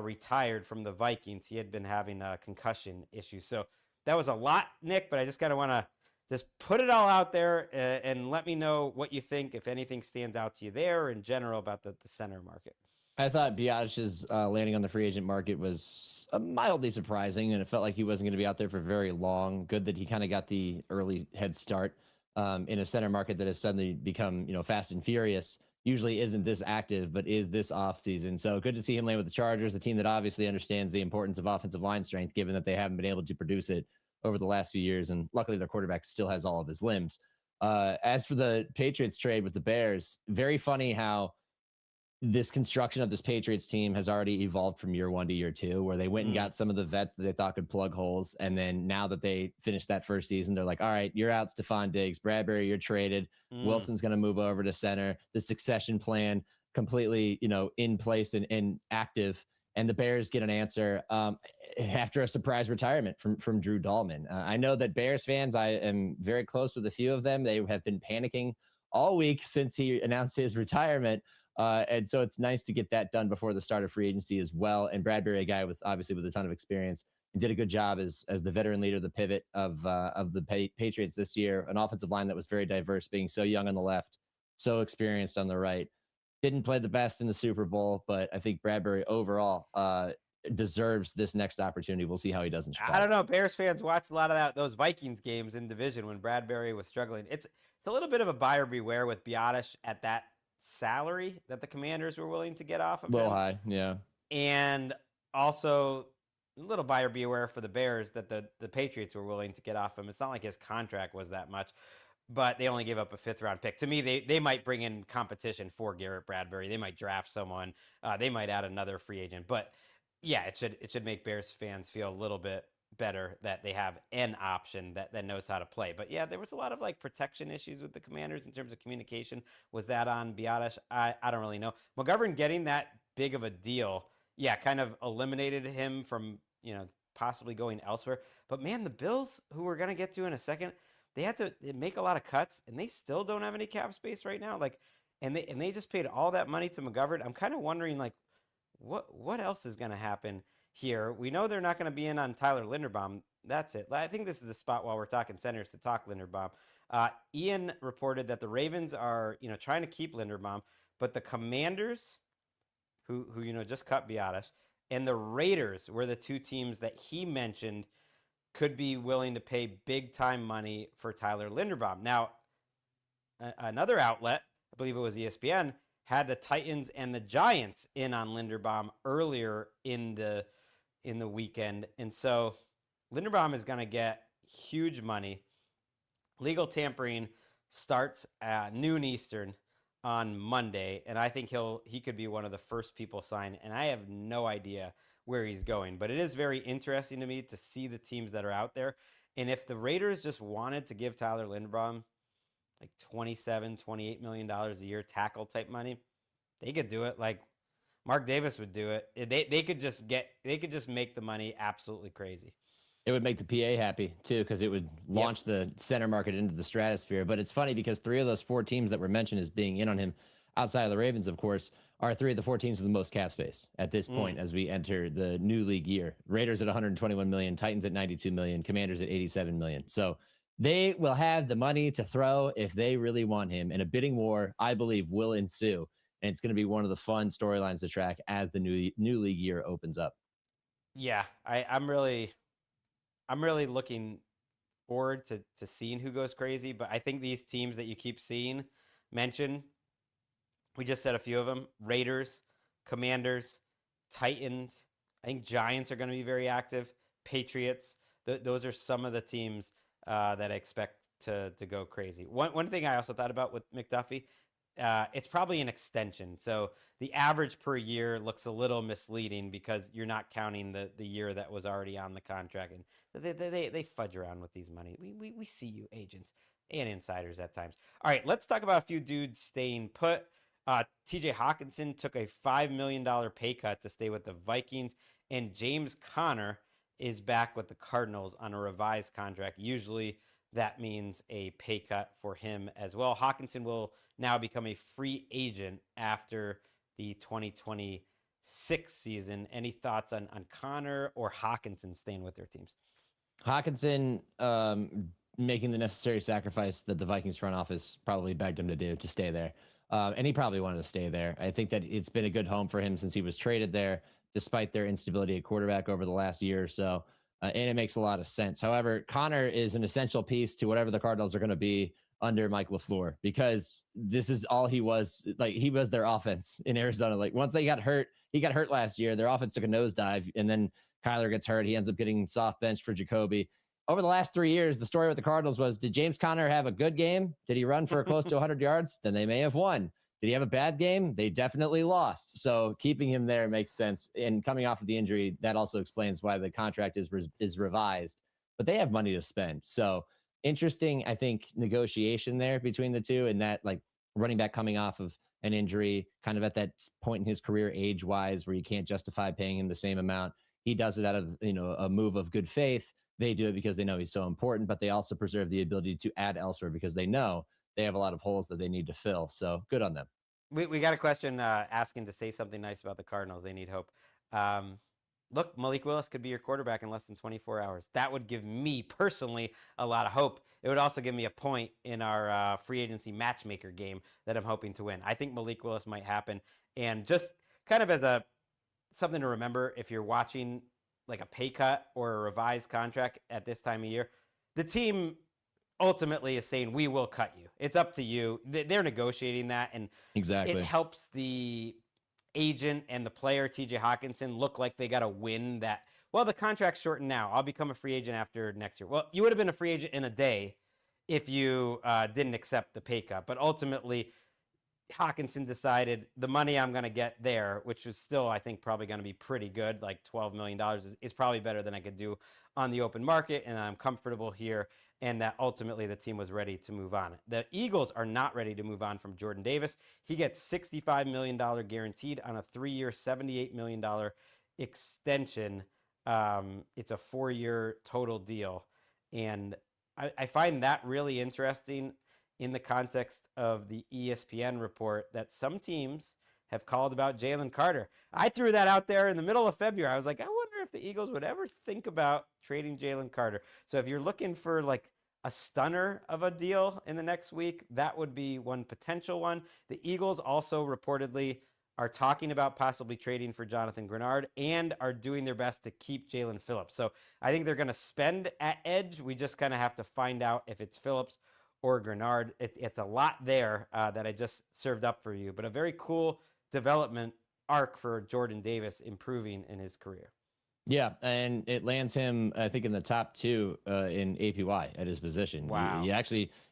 retired from the Vikings. He had been having a concussion issue. So that was a lot, Nick, but I just kind of want to just put it all out there and let me know what you think, if anything stands out to you there in general about the center market. I thought Biadasz's landing on the free agent market was mildly surprising, and it felt like he wasn't going to be out there for very long. Good that he kind of got the early head start in a center market that has suddenly become, fast and furious. Usually isn't this active, but is this offseason. So good to see him land with the Chargers, a team that obviously understands the importance of offensive line strength, given that they haven't been able to produce it over the last few years. And luckily their quarterback still has all of his limbs. As for the Patriots trade with the Bears, very funny how this construction of this Patriots team has already evolved from year 1 to year 2, where they went and got some of the vets that they thought could plug holes. And then now that they finished that first season, they're like, all right, you're out, Stephon Diggs. Bradbury, you're traded. Wilson's going to move over to center. The succession plan completely, in place and active. And the Bears get an answer after a surprise retirement from Drew Dahlman. I know that Bears fans, I am very close with a few of them. They have been panicking all week since he announced his retirement. And so it's nice to get that done before the start of free agency as well. And Bradbury, a guy with a ton of experience, and did a good job as the veteran leader, the pivot of the Patriots this year. An offensive line that was very diverse, being so young on the left, so experienced on the right. Didn't play the best in the Super Bowl, but I think Bradbury overall deserves this next opportunity. We'll see how he does in Chicago. I don't know. Bears fans watched a lot of those Vikings games in division when Bradbury was struggling. It's a little bit of a buyer beware with Biotish at that salary that the Commanders were willing to get off of him. A little high, yeah. And also a little buyer beware for the Bears that the Patriots were willing to get off him. It's not like his contract was that much, but they only gave up a 5th-round pick. To me, they might bring in competition for Garrett Bradbury. They might draft someone. They might add another free agent. But yeah, it should make Bears fans feel a little bit better that they have an option that knows how to play. But yeah, there was a lot of like protection issues with the Commanders in terms of communication. Was that on Biotish? I don't really know. McGovern getting that big of a deal, yeah, kind of eliminated him from, possibly going elsewhere. But man, the Bills, who we're going to get to in a second, they had to make a lot of cuts, and they still don't have any cap space right now. Like, and they just paid all that money to McGovern. I'm kind of wondering, like, what else is going to happen here? We know they're not going to be in on Tyler Linderbaum. That's it. I think this is the spot while we're talking centers to talk Linderbaum. Ian reported that the Ravens are, trying to keep Linderbaum, but the Commanders, who just cut Biotish, and the Raiders were the two teams that he mentioned could be willing to pay big time money for Tyler Linderbaum. Now, another outlet, I believe it was ESPN, had the Titans and the Giants in on Linderbaum earlier in the weekend. And so Linderbaum is going to get huge money. Legal tampering starts at noon Eastern on Monday, and I think he could be one of the first people signed, and I have no idea where he's going. But it is very interesting to me to see the teams that are out there. And if the Raiders just wanted to give Tyler Linderbaum like $27-28 million a year tackle type money, they could do it. Like Mark Davis would do it. They could just make the money absolutely crazy. It would make the PA happy too, because it would launch the center market into the stratosphere. But it's funny because 3 of those 4 teams that were mentioned as being in on him, outside of the Ravens, of course, are 3 of the 4 teams with the most cap space at this point as we enter the new league year. Raiders at 121 million, Titans at 92 million, Commanders at 87 million. So they will have the money to throw if they really want him. And a bidding war, I believe, will ensue. And it's going to be one of the fun storylines to track as the new league year opens up. Yeah, I'm really looking forward to seeing who goes crazy. But I think these teams that you keep seeing mentioned, we just said a few of them: Raiders, Commanders, Titans. I think Giants are going to be very active. Patriots. Those are some of the teams that I expect to go crazy. One thing I also thought about with McDuffie, it's probably an extension. So the average per year looks a little misleading because you're not counting the year that was already on the contract. And they fudge around with these money. We see you, agents and insiders at times. All right, let's talk about a few dudes staying put. TJ Hawkinson took a $5 million pay cut to stay with the Vikings, and James Conner is back with the Cardinals on a revised contract. Usually that means a pay cut for him as well. Hawkinson will now become a free agent after the 2026 season. Any thoughts on Conner or Hawkinson staying with their teams? Hawkinson making the necessary sacrifice that the Vikings front office probably begged him to do to stay there. And he probably wanted to stay there. I think that it's been a good home for him since he was traded there, despite their instability at quarterback over the last year or so. And it makes a lot of sense. However, Conner is an essential piece to whatever the Cardinals are going to be under Mike LaFleur, because this is all he was. Like, he was their offense in Arizona. Like, once he got hurt last year, their offense took a nosedive, and then Kyler gets hurt. He ends up getting soft bench for Jacoby. Over the last 3 years, the story with the Cardinals was, did James Conner have a good game? Did he run for close to 100 yards? Then they may have won. Did he have a bad game? They definitely lost. So keeping him there makes sense. And coming off of the injury, that also explains why the contract is revised. But they have money to spend. So interesting, I think, negotiation there between the two, and that, like, running back coming off of an injury, kind of at that point in his career age-wise where you can't justify paying him the same amount. He does it out of, a move of good faith. They do it because they know he's so important, but they also preserve the ability to add elsewhere because they know they have a lot of holes that they need to fill. So good on them. We got a question asking to say something nice about the Cardinals. They need hope. Look, Malik Willis could be your quarterback in less than 24 hours. That would give me personally a lot of hope. It would also give me a point in our free agency matchmaker game that I'm hoping to win. I think Malik Willis might happen. And just kind of as a something to remember if you're watching like a pay cut or a revised contract at this time of year. The team ultimately is saying, we will cut you. It's up to you. They're negotiating that, and Exactly. it helps the agent and the player, TJ Hawkinson, look like they got to win that. Well, the contract's shortened now. I'll become a free agent after next year. Well, you would have been a free agent in a day if you didn't accept the pay cut. But ultimately, Hawkinson decided the money I'm going to get there, which is still, I think, probably going to be pretty good, like $12 million is probably better than I could do on the open market, and I'm comfortable here, and that ultimately the team was ready to move on. The Eagles are not ready to move on from Jordan Davis. He gets $65 million guaranteed on a 3-year, $78 million extension. It's a 4-year total deal, and I find that really interesting in the context of the ESPN report that some teams have called about Jalen Carter. I threw that out there in the middle of February. I was like, I wonder if the Eagles would ever think about trading Jalen Carter. So if you're looking for like a stunner of a deal in the next week, that would be one potential one. The Eagles also reportedly are talking about possibly trading for Jonathan Grenard and are doing their best to keep Jalen Phillips. So I think they're going to spend at edge. We just kind of have to find out if it's Phillips or Grenard. It's a lot there that I just served up for you, but a very cool development arc for Jordan Davis improving in his career. Yeah, and it lands him, I think, in the top 2 in APY at his position. Wow.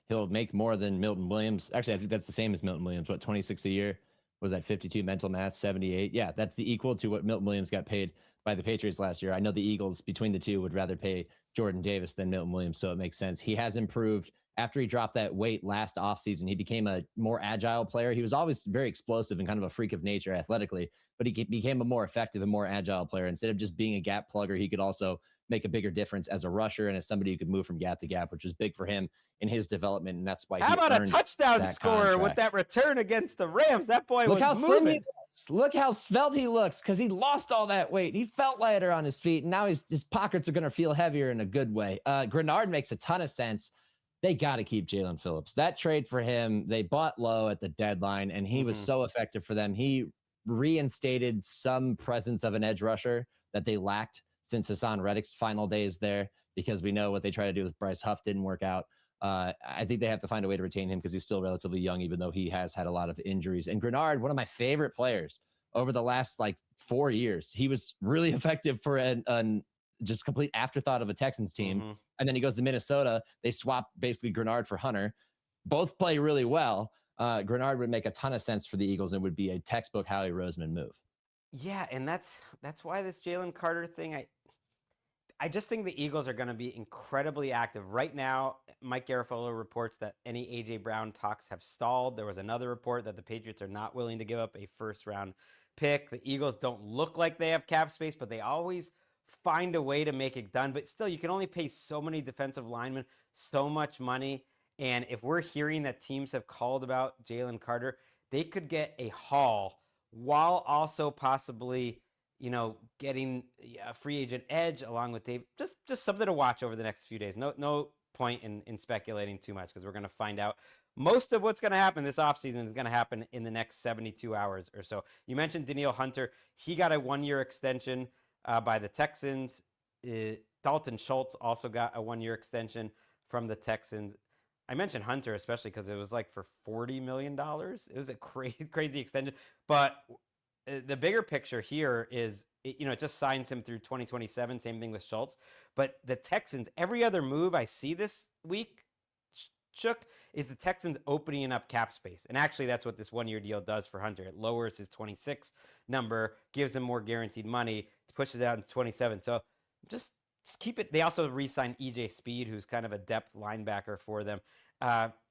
He'll make more than Milton Williams. Actually, I think that's the same as Milton Williams. What, 26 a year? Was that 52 mental math, 78? Yeah, that's the equal to what Milton Williams got paid by the Patriots last year. I know the Eagles, between the two, would rather pay Jordan Davis than Milton Williams, so it makes sense. He has improved. After he dropped that weight last offseason, he became a more agile player. He was always very explosive and kind of a freak of nature athletically, but he became a more effective and more agile player. Instead of just being a gap plugger, he could also make a bigger difference as a rusher and as somebody who could move from gap to gap, which was big for him in his development. And that's why how about a touchdown scorer with that return against the Rams? That boy was moving. Look how svelte he looks because he lost all that weight. He felt lighter on his feet, and now his pockets are going to feel heavier in a good way. Grenard makes a ton of sense. They got to keep Jalen Phillips. That trade for him, they bought low at the deadline, and he was so effective for them. He reinstated some presence of an edge rusher that they lacked since Hassan Reddick's final days there, because we know what they tried to do with Bryce Huff didn't work out. I think they have to find a way to retain him because he's still relatively young, even though he has had a lot of injuries. And Grenard, one of my favorite players over the last 4 years. He was really effective for an just complete afterthought of a Texans team. And then he goes to Minnesota. They swap basically Grenard for Hunter. Both play really well. Grenard would make a ton of sense for the Eagles and would be a textbook Howie Roseman move. Yeah, and that's why this Jalen Carter thing, I just think the Eagles are going to be incredibly active. Right now, Mike Garafolo reports that any A.J. Brown talks have stalled. There was another report that the Patriots are not willing to give up a first-round pick. The Eagles don't look like they have cap space, but they always find a way to make it done. But still, you can only pay so many defensive linemen so much money. And if we're hearing that teams have called about Jalen Carter, they could get a haul while also possibly, getting a free agent edge along with Dave. Just something to watch over the next few days. No point in speculating too much because we're going to find out most of what's going to happen this offseason is going to happen in the next 72 hours or so. You mentioned Danielle Hunter. He got a 1-year extension by the Texans. Dalton Schultz also got a 1-year extension from the Texans. I mentioned Hunter especially because it was for $40 million. It was a crazy extension. But the bigger picture here is, it just signs him through 2027. Same thing with Schultz. But the Texans, every other move I see this week, Shook, is the Texans opening up cap space. And actually, that's what this 1-year deal does for Hunter. It lowers his 26 number, gives him more guaranteed money, pushes it out to 27. So just keep it. They also re-signed EJ Speed, who's kind of a depth linebacker for them.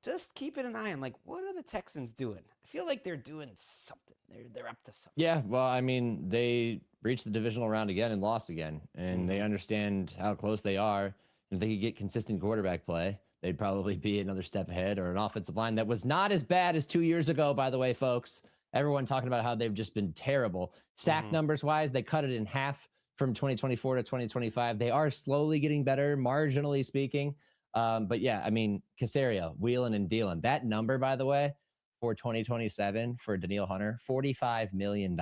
Just keeping an eye on what are the Texans doing? I feel like they're doing something. They're up to something. Yeah, well, I mean, they reached the divisional round again and lost again, and they understand how close they are. If they could get consistent quarterback play, they'd probably be another step ahead, or an offensive line that was not as bad as 2 years ago, by the way, folks. Everyone talking about how they've just been terrible. Sack numbers wise, they cut it in half from 2024 to 2025. They are slowly getting better, marginally speaking. But yeah, I mean, Caserio, wheeling and dealing. That number, by the way, for 2027 for Danielle Hunter, $45 million.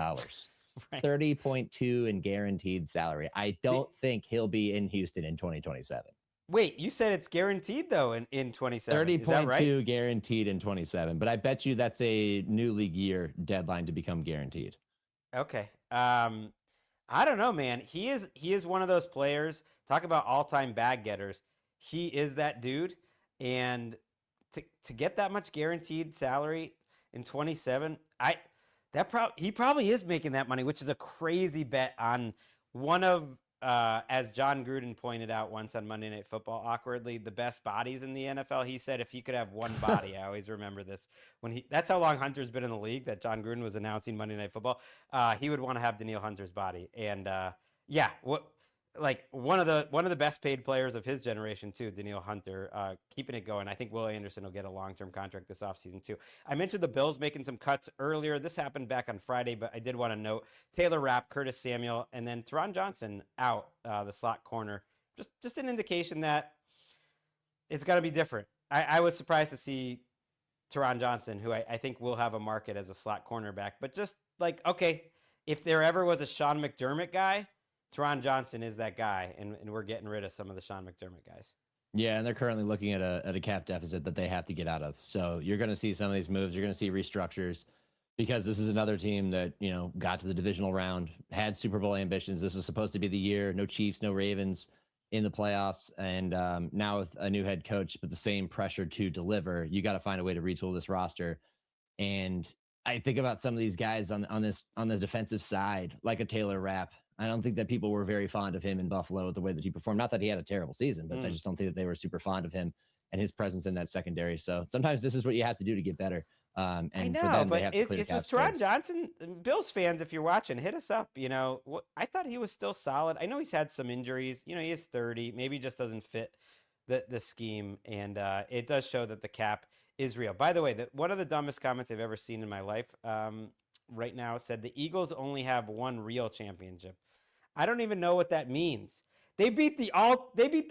Right. 30.2 in guaranteed salary. I don't think he'll be in Houston in 2027. Wait, you said it's guaranteed though in 27. 30.2 Is that right? guaranteed in 27, but I bet you that's a new league year deadline to become guaranteed. Okay. I don't know, man. He is one of those players. Talk about all-time bag getters. He is that dude, and to get that much guaranteed salary in 27, he probably is making that money, which is a crazy bet on one of as John Gruden pointed out once on Monday Night Football, awkwardly, the best bodies in the NFL. He said if he could have one body, I always remember this, that's how long Hunter's been in the league, that John Gruden was announcing Monday Night Football. He would want to have Danielle Hunter's body. And yeah, one of the best paid players of his generation too, Danielle Hunter, keeping it going. I think Will Anderson will get a long-term contract this offseason too. I mentioned the Bills making some cuts earlier. This happened back on Friday, but I did want to note Taylor Rapp, Curtis Samuel, and then Teron Johnson out, the slot corner. Just an indication that it's got to be different. I was surprised to see Teron Johnson, who I think will have a market as a slot cornerback, but just like, okay, if there ever was a Sean McDermott guy, Teron Johnson is that guy, and we're getting rid of some of the Sean McDermott guys. Yeah, and they're currently looking at a cap deficit that they have to get out of. So you're going to see some of these moves. You're going to see restructures, because this is another team that, got to the divisional round, had Super Bowl ambitions. This was supposed to be the year. No Chiefs, no Ravens in the playoffs. And now with a new head coach, but the same pressure to deliver, you got to find a way to retool this roster. And I think about some of these guys on the defensive side, like a Taylor Rapp. I don't think that people were very fond of him in Buffalo with the way that he performed. Not that he had a terrible season, but I just don't think that they were super fond of him and his presence in that secondary. So sometimes this is what you have to do to get better. And I know, for them, but they have to clear the cap Teron space. Johnson, Bills fans, if you're watching, hit us up. I thought he was still solid. I know he's had some injuries. He is 30, maybe just doesn't fit the scheme, and it does show that the cap is real. By the way, one of the dumbest comments I've ever seen in my life right now said the Eagles only have one real championship. I don't even know what that means. They beat the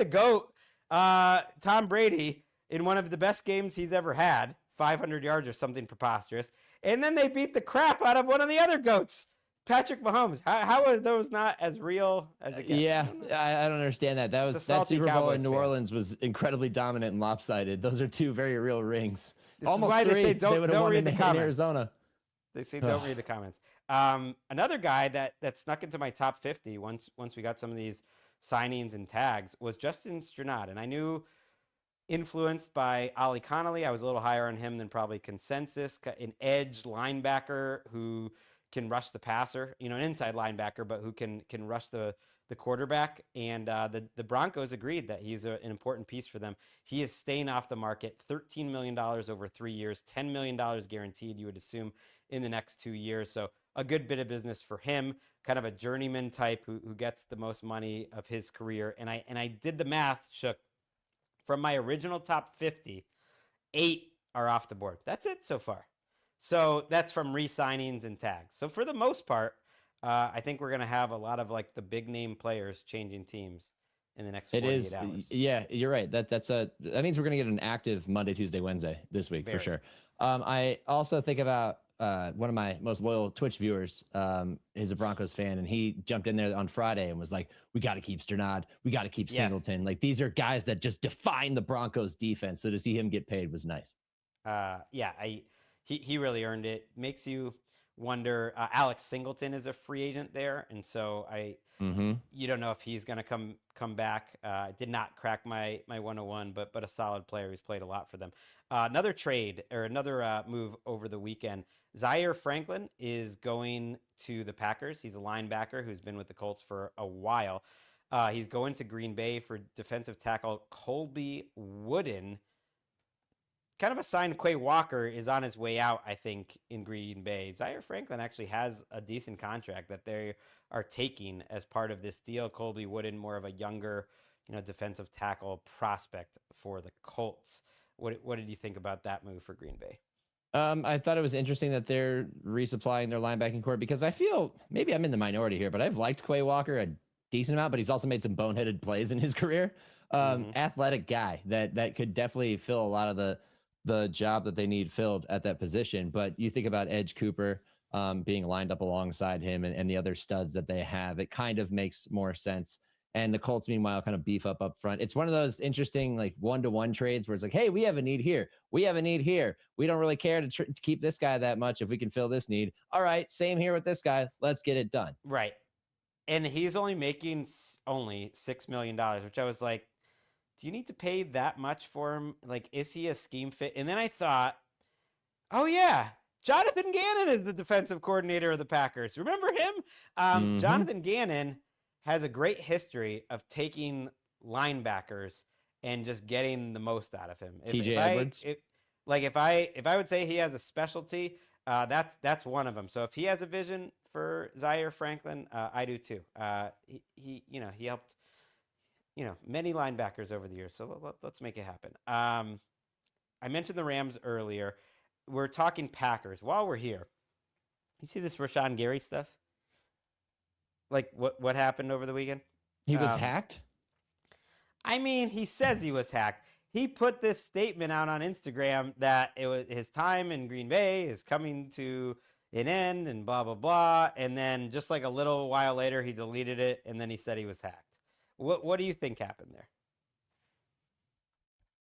GOAT, Tom Brady, in one of the best games he's ever had, 500 yards or something preposterous. And then they beat the crap out of one of the other GOATs, Patrick Mahomes. How are those not as real as it gets? Yeah, I don't understand that. That Super Bowl Cowboys in New fan. Orleans was incredibly dominant and lopsided. Those are two very real rings. This Almost is why three. they say don't read the in comments. Arizona. They say don't read the comments. Another guy that snuck into my top 50 once we got some of these signings and tags was Justin Strnad. And I knew, influenced by Ollie Connolly, I was a little higher on him than probably consensus. An edge linebacker who can rush the passer, an inside linebacker, but who can rush the quarterback. And the Broncos agreed that he's an important piece for them. He is staying off the market, $13 million over 3 years, $10 million guaranteed, you would assume, in the next 2 years. So a good bit of business for him, kind of a journeyman type who gets the most money of his career. And I did the math, Shook. From my original top 50, 8 are off the board. That's it so far. So that's from re-signings and tags. So for the most part, I think we're going to have a lot of like the big name players changing teams in the next 48 hours. Yeah, you're right. That means we're going to get an active Monday, Tuesday, Wednesday this week for sure. I also think about one of my most loyal Twitch viewers is a Broncos fan, and he jumped in there on Friday and was like, we got to keep Strnad. We got to keep Singleton. Like, these are guys that just define the Broncos defense. So to see him get paid was nice. He really earned it. Makes you wonder. Alex Singleton is a free agent there, and so you don't know if he's going to come back. Did not crack my 101, but a solid player who's played a lot for them. Another trade or another move over the weekend. Zaire Franklin is going to the Packers. He's a linebacker who's been with the Colts for a while. He's going to Green Bay for defensive tackle Colby Wooden. Kind of a sign Quay Walker is on his way out, I think, in Green Bay. Zaire Franklin actually has a decent contract that they are taking as part of this deal. Colby Wooden, more of a younger, defensive tackle prospect for the Colts. What did you think about that move for Green Bay? I thought it was interesting that they're resupplying their linebacking core, because I feel maybe I'm in the minority here, but I've liked Quay Walker a decent amount, but he's also made some boneheaded plays in his career. Athletic guy that could definitely fill a lot of the job that they need filled at that position. But you think about Edge Cooper, being lined up alongside him and the other studs that they have. It kind of makes more sense. And the Colts, meanwhile, kind of beef up front. It's one of those interesting, like, one-to-one trades where it's like, hey, we have a need here. We have a need here. We don't really care to keep this guy that much if we can fill this need. All right, same here with this guy. Let's get it done. Right. And he's only making only $6 million, which I was like, do you need to pay that much for him? Like, is he a scheme fit? And then I thought, oh, yeah, Jonathan Gannon is the defensive coordinator of the Packers. Remember him? Jonathan Gannon has a great history of taking linebackers and just getting the most out of him. TJ Edwards. If I would say he has a specialty, that's one of them. So if he has a vision for Zaire Franklin, I do too. He helped, many linebackers over the years. So let's make it happen. I mentioned the Rams earlier. We're talking Packers. While we're here, you see this Rashawn Gary stuff? Like what happened over the weekend? He was hacked? I mean, he says he was hacked. He put this statement out on Instagram that it was his time in Green Bay is coming to an end and blah, blah, blah. And then just like a little while later, he deleted it. And then he said he was hacked. What do you think happened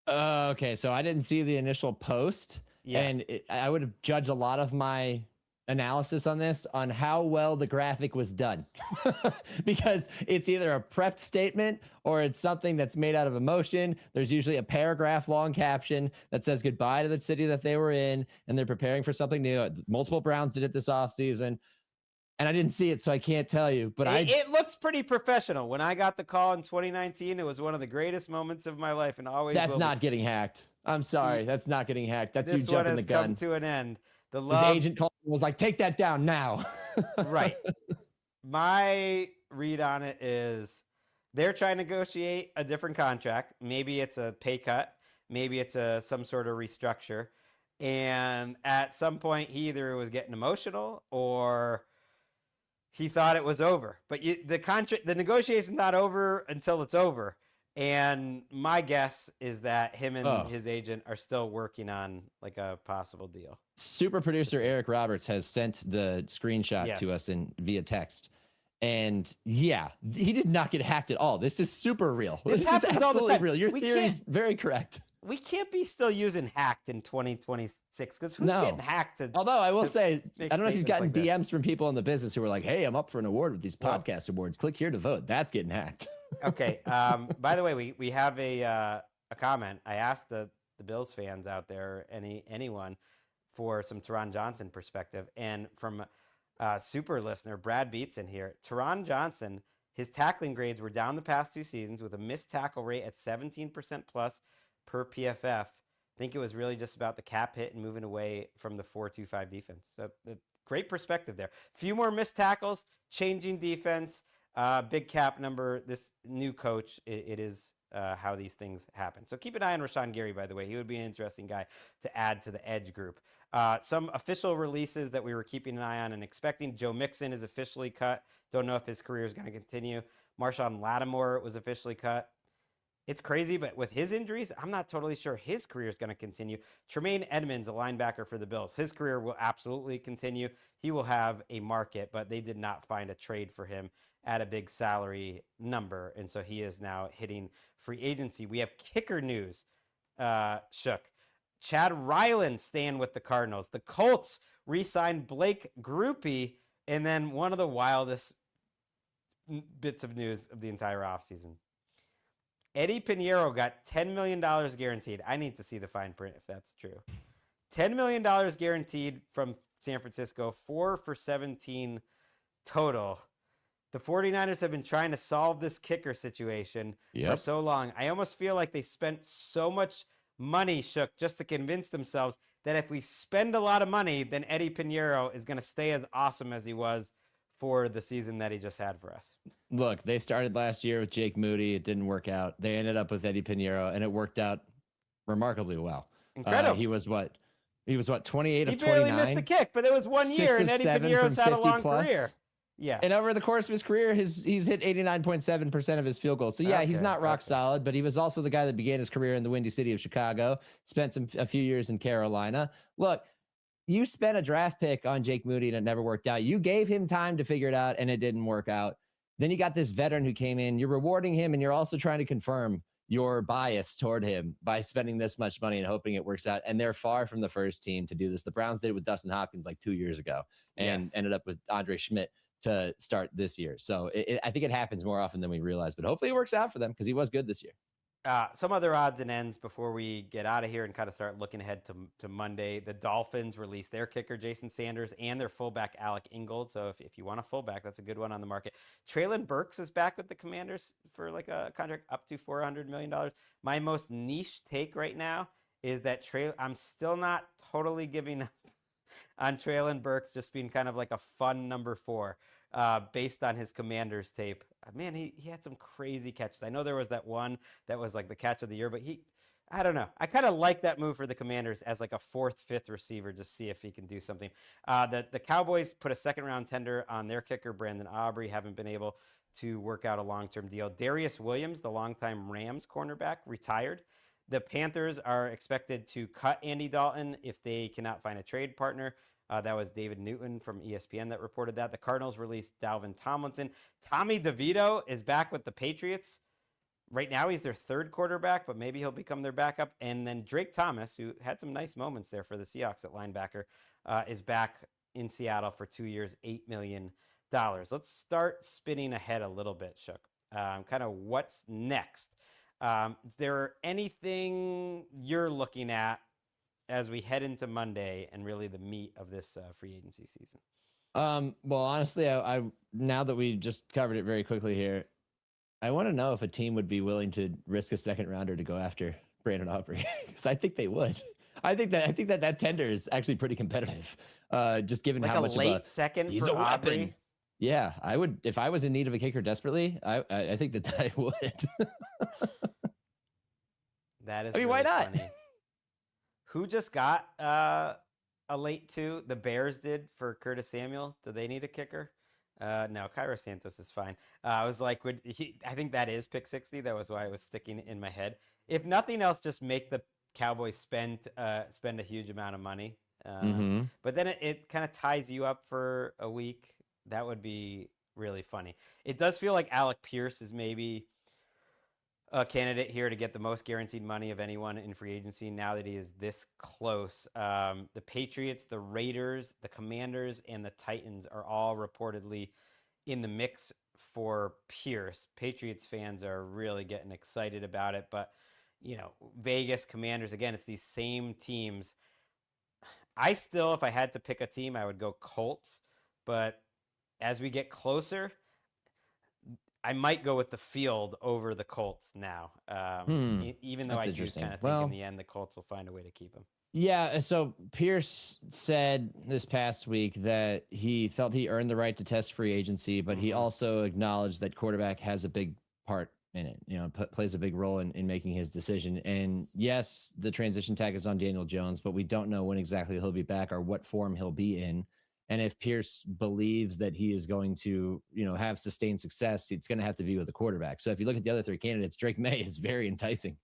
there? Okay, so I didn't see the initial post. Yes. And I would have judged a lot of my analysis on this on how well the graphic was done because it's either a prepped statement or it's something that's made out of emotion. There's usually a paragraph long caption that says goodbye to the city that they were in and they're preparing for something new. Multiple Browns did it this offseason and I didn't see it, so I can't tell you, but it looks pretty professional. When I got the call in 2019, it was one of the greatest moments of my life and always that's not getting hacked. I'm sorry, that's not getting hacked. That's you jumping the gun. This one has come to an end. His agent called and was like, take that down now. Right. My read on it is they're trying to negotiate a different contract. Maybe it's a pay cut. Maybe it's some sort of restructure. And at some point, he either was getting emotional or he thought it was over. But the negotiation's not over until it's over. And my guess is that him and his agent are still working on like a possible deal. Super producer Eric Roberts has sent the screenshot to us via text. And yeah, he did not get hacked at all. This is super real. This happens all the time. Real. Your theory is very correct. We can't be still using hacked in 2026 because who's getting hacked? Although I will say, I don't know if you've gotten DMs from people in the business who were like, hey, I'm up for an award with these podcast awards. Click here to vote. That's getting hacked. Okay. By the way, we have a comment. I asked the Bills fans out there, anyone, for some Teron Johnson perspective, and from super listener Brad Beats in here. Teron Johnson, his tackling grades were down the past 2 seasons with a missed tackle rate at 17% plus per PFF. I think it was really just about the cap hit and moving away from the 4-2-5 defense. So, great perspective there. Few more missed tackles, changing defense. Big cap number, this new coach, it is how these things happen. So keep an eye on Rashawn Gary, by the way. He would be an interesting guy to add to the edge group. Some official releases that we were keeping an eye on and expecting. Joe Mixon is officially cut. Don't know if his career is going to continue. Marshawn Lattimore was officially cut. It's crazy, but with his injuries, I'm not totally sure his career is going to continue. Tremaine Edmonds, a linebacker for the Bills, his career will absolutely continue. He will have a market, but they did not find a trade for him at a big salary number, and so he is now hitting free agency. We have kicker news, Shook. Chad Ryland staying with the Cardinals. The Colts re-signed Blake Grupe, and then one of the wildest bits of news of the entire offseason. Eddie Pinheiro got $10 million guaranteed. I need to see the fine print if that's true. $10 million guaranteed from San Francisco, 4 for 17 total. The 49ers have been trying to solve this kicker situation for so long. I almost feel like they spent so much money, Shook, just to convince themselves that if we spend a lot of money, then Eddie Pinheiro is going to stay as awesome as he was for the season that he just had for us. Look, they started last year with Jake Moody. It didn't work out. They ended up with Eddie Pinheiro, and it worked out remarkably well. Incredible. He was what, 28 of 29? He barely missed the kick, but it was 1 year, and Eddie Pinheiro's had a long career. Yeah. And over the course of his career, he's hit 89.7% of his field goals. So, yeah, he's not rock solid, but he was also the guy that began his career in the Windy City of Chicago, spent a few years in Carolina. Look, you spent a draft pick on Jake Moody and it never worked out. You gave him time to figure it out and it didn't work out. Then you got this veteran who came in. You're rewarding him and you're also trying to confirm your bias toward him by spending this much money and hoping it works out. And they're far from the first team to do this. The Browns did it with Dustin Hopkins like 2 years ago and ended up with Andre Schmidt to start this year. So I think it happens more often than we realize, but hopefully it works out for them because he was good this year. Some other odds and ends before we get out of here and kind of start looking ahead to Monday. The Dolphins released their kicker, Jason Sanders, and their fullback, Alec Ingold. So if you want a fullback, that's a good one on the market. Traylon Burks is back with the Commanders for like a contract up to $400 million. My most niche take right now is that I'm still not totally giving up on Traylon Burks just being kind of like a fun number 4 based on his Commanders tape. Man, he had some crazy catches. I know there was that one that was like the catch of the year, but I don't know. I kind of like that move for the Commanders as like a 4th, 5th receiver, just see if he can do something. The Cowboys put a 2nd-round tender on their kicker, Brandon Aubrey, haven't been able to work out a long-term deal. Darius Williams, the longtime Rams cornerback, retired. The Panthers are expected to cut Andy Dalton if they cannot find a trade partner. That was David Newton from ESPN that reported that. The Cardinals released Dalvin Tomlinson. Tommy DeVito is back with the Patriots. Right now, he's their 3rd quarterback, but maybe he'll become their backup. And then Drake Thomas, who had some nice moments there for the Seahawks at linebacker, is back in Seattle for 2 years, $8 million. Let's start spinning ahead a little bit, Shook. Kind of what's next? Is there anything you're looking at as we head into Monday and really the meat of this free agency season? Well, honestly, I now that we just covered it very quickly here, I want to know if a team would be willing to risk a 2nd rounder to go after Brandon Aubrey, because I think they would. I think that tender is actually pretty competitive. Just given like how a much late of second he's for a weapon. Aubrey. Yeah, I would if I was in need of a kicker desperately. I think that I would. That is. I mean, really why not? Funny. Who just got a late 2? The Bears did for Curtis Samuel. Do they need a kicker? No, Cairo Santos is fine. I was like, I think that is pick 60. That was why it was sticking in my head. If nothing else, just make the Cowboys spend a huge amount of money. But then it kind of ties you up for a week. That would be really funny. It does feel like Alec Pierce is maybe a candidate here to get the most guaranteed money of anyone in free agency now that he is this close. The Patriots, the Raiders, the Commanders, and the Titans are all reportedly in the mix for Pierce. Patriots fans are really getting excited about it, but Vegas, Commanders, again, it's these same teams. I still, if I had to pick a team, I would go Colts, but as we get closer, I might go with the field over the Colts now, even though I do kind of think in the end the Colts will find a way to keep him. Yeah, so Pierce said this past week that he felt he earned the right to test free agency, but he also acknowledged that quarterback has a big part in it, plays a big role in making his decision. And yes, the transition tag is on Daniel Jones, but we don't know when exactly he'll be back or what form he'll be in. And if Pierce believes that he is going to, have sustained success, it's going to have to be with a quarterback. So if you look at the other 3 candidates, Drake May is very enticing,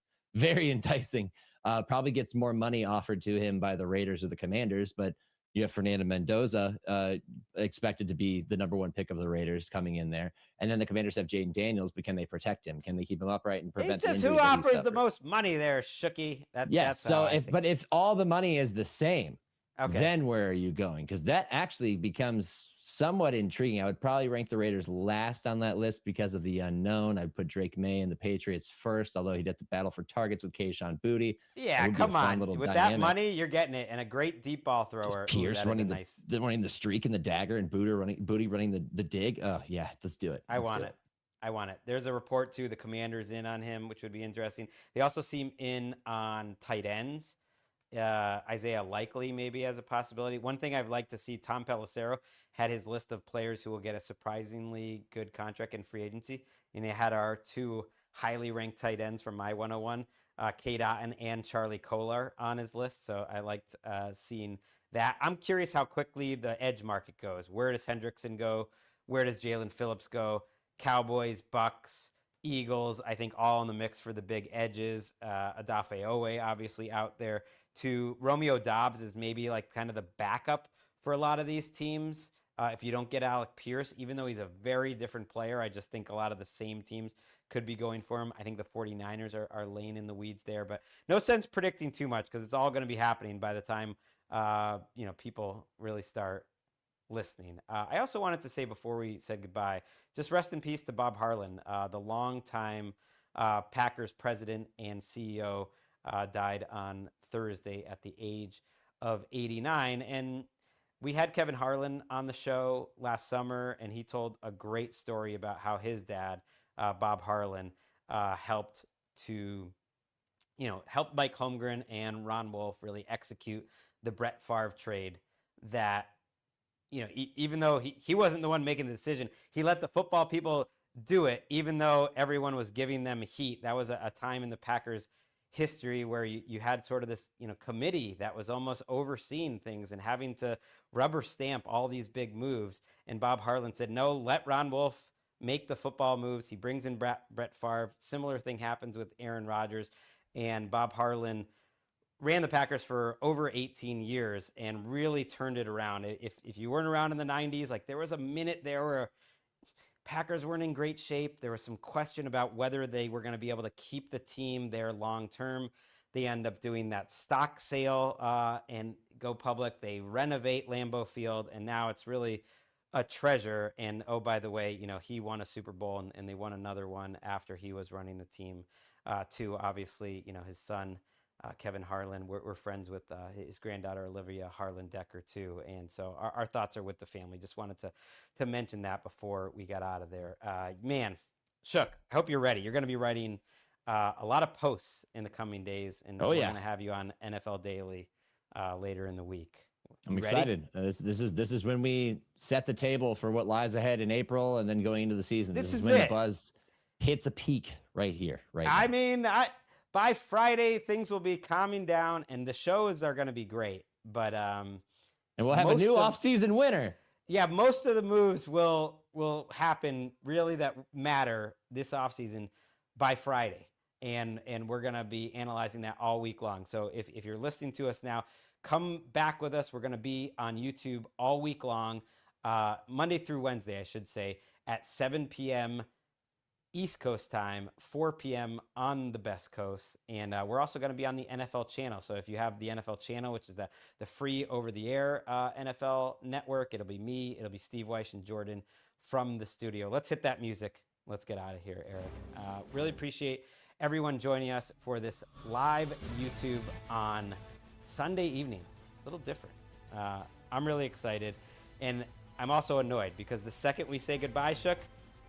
probably gets more money offered to him by the Raiders or the Commanders, but you have Fernando Mendoza expected to be the number 1 pick of the Raiders coming in there. And then the Commanders have Jaden Daniels, but can they protect him? Can they keep him upright and prevent It's just who offers the most money there, Shooky. That's so if all the money is the same, okay, then where are you going? Because that actually becomes somewhat intriguing. I would probably rank the Raiders last on that list because of the unknown. I'd put Drake May and the Patriots first, although he'd have to battle for targets with Kayshon Boutte. Yeah, come on. With dynamic. That money, you're getting it, and a great deep ball thrower. Just Pierce running the streak and the dagger, and Boutte running the dig. Oh yeah, let's do it. I want it. There's a report too. The Commanders in on him, which would be interesting. They also seem in on tight ends. Isaiah Likely maybe as a possibility. One thing I'd like to see, Tom Pelissero had his list of players who will get a surprisingly good contract in free agency. And they had our 2 highly ranked tight ends from my 101, Cade Otton and Charlie Kolar on his list. So I liked seeing that. I'm curious how quickly the edge market goes. Where does Hendrickson go? Where does Jalen Phillips go? Cowboys, Bucks, Eagles, I think, all in the mix for the big edges. Odafe Owe obviously out there too. Romeo Doubs is maybe like kind of the backup for a lot of these teams. If you don't get Alec Pierce, even though he's a very different player, I just think a lot of the same teams could be going for him. I think the 49ers are laying in the weeds there, but no sense predicting too much because it's all going to be happening by the time people really start listening. I also wanted to say before we said goodbye, just rest in peace to Bob Harlan, the longtime Packers president and CEO, died on Thursday at the age of 89. And we had Kevin Harlan on the show last summer, and he told a great story about how his dad, Bob Harlan, helped Mike Holmgren and Ron Wolf really execute the Brett Favre trade that, even though he wasn't the one making the decision, he let the football people do it, even though everyone was giving them heat. That was a time in the Packers history where you had sort of this, committee that was almost overseeing things and having to rubber stamp all these big moves. And Bob Harlan said, no, let Ron Wolf make the football moves. He brings in Brett Favre. Similar thing happens with Aaron Rodgers. And Bob Harlan ran the Packers for over 18 years and really turned it around. If you weren't around in the 90s, like there was a minute there where Packers weren't in great shape. There was some question about whether they were going to be able to keep the team there long term. They end up doing that stock sale and go public. They renovate Lambeau Field, and now it's really a treasure. And oh, by the way, he won a Super Bowl, and they won another one after he was running the team too. Obviously, his son, Kevin Harlan, we're friends with his granddaughter, Olivia Harlan Decker, too. And so our thoughts are with the family. Just wanted to mention that before we got out of there. Man, Shook, I hope you're ready. You're going to be writing a lot of posts in the coming days, and we're going to have you on NFL Daily later in the week. I'm excited. This is when we set the table for what lies ahead in April and then going into the season. This is when the buzz hits a peak right here. I mean, by Friday, things will be calming down, and the shows are going to be great. But and we'll have a new off-season winner. Yeah, most of the moves will happen really that matter this offseason by Friday, and we're going to be analyzing that all week long. So if you're listening to us now, come back with us. We're going to be on YouTube all week long, Monday through Wednesday, I should say, at 7 p.m. East Coast time, 4 p.m. on the Best Coast. And we're also going to be on the NFL channel. So if you have the NFL channel, which is the free over-the-air NFL network, it'll be me, it'll be Steve Weish and Jordan from the studio. Let's hit that music. Let's get out of here, Eric. Really appreciate everyone joining us for this live YouTube on Sunday evening. A little different. I'm really excited. And I'm also annoyed because the second we say goodbye, Shook,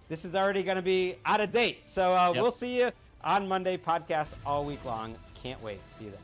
this is already going to be out of date. So we'll see you on Monday. Podcast all week long. Can't wait. See you then.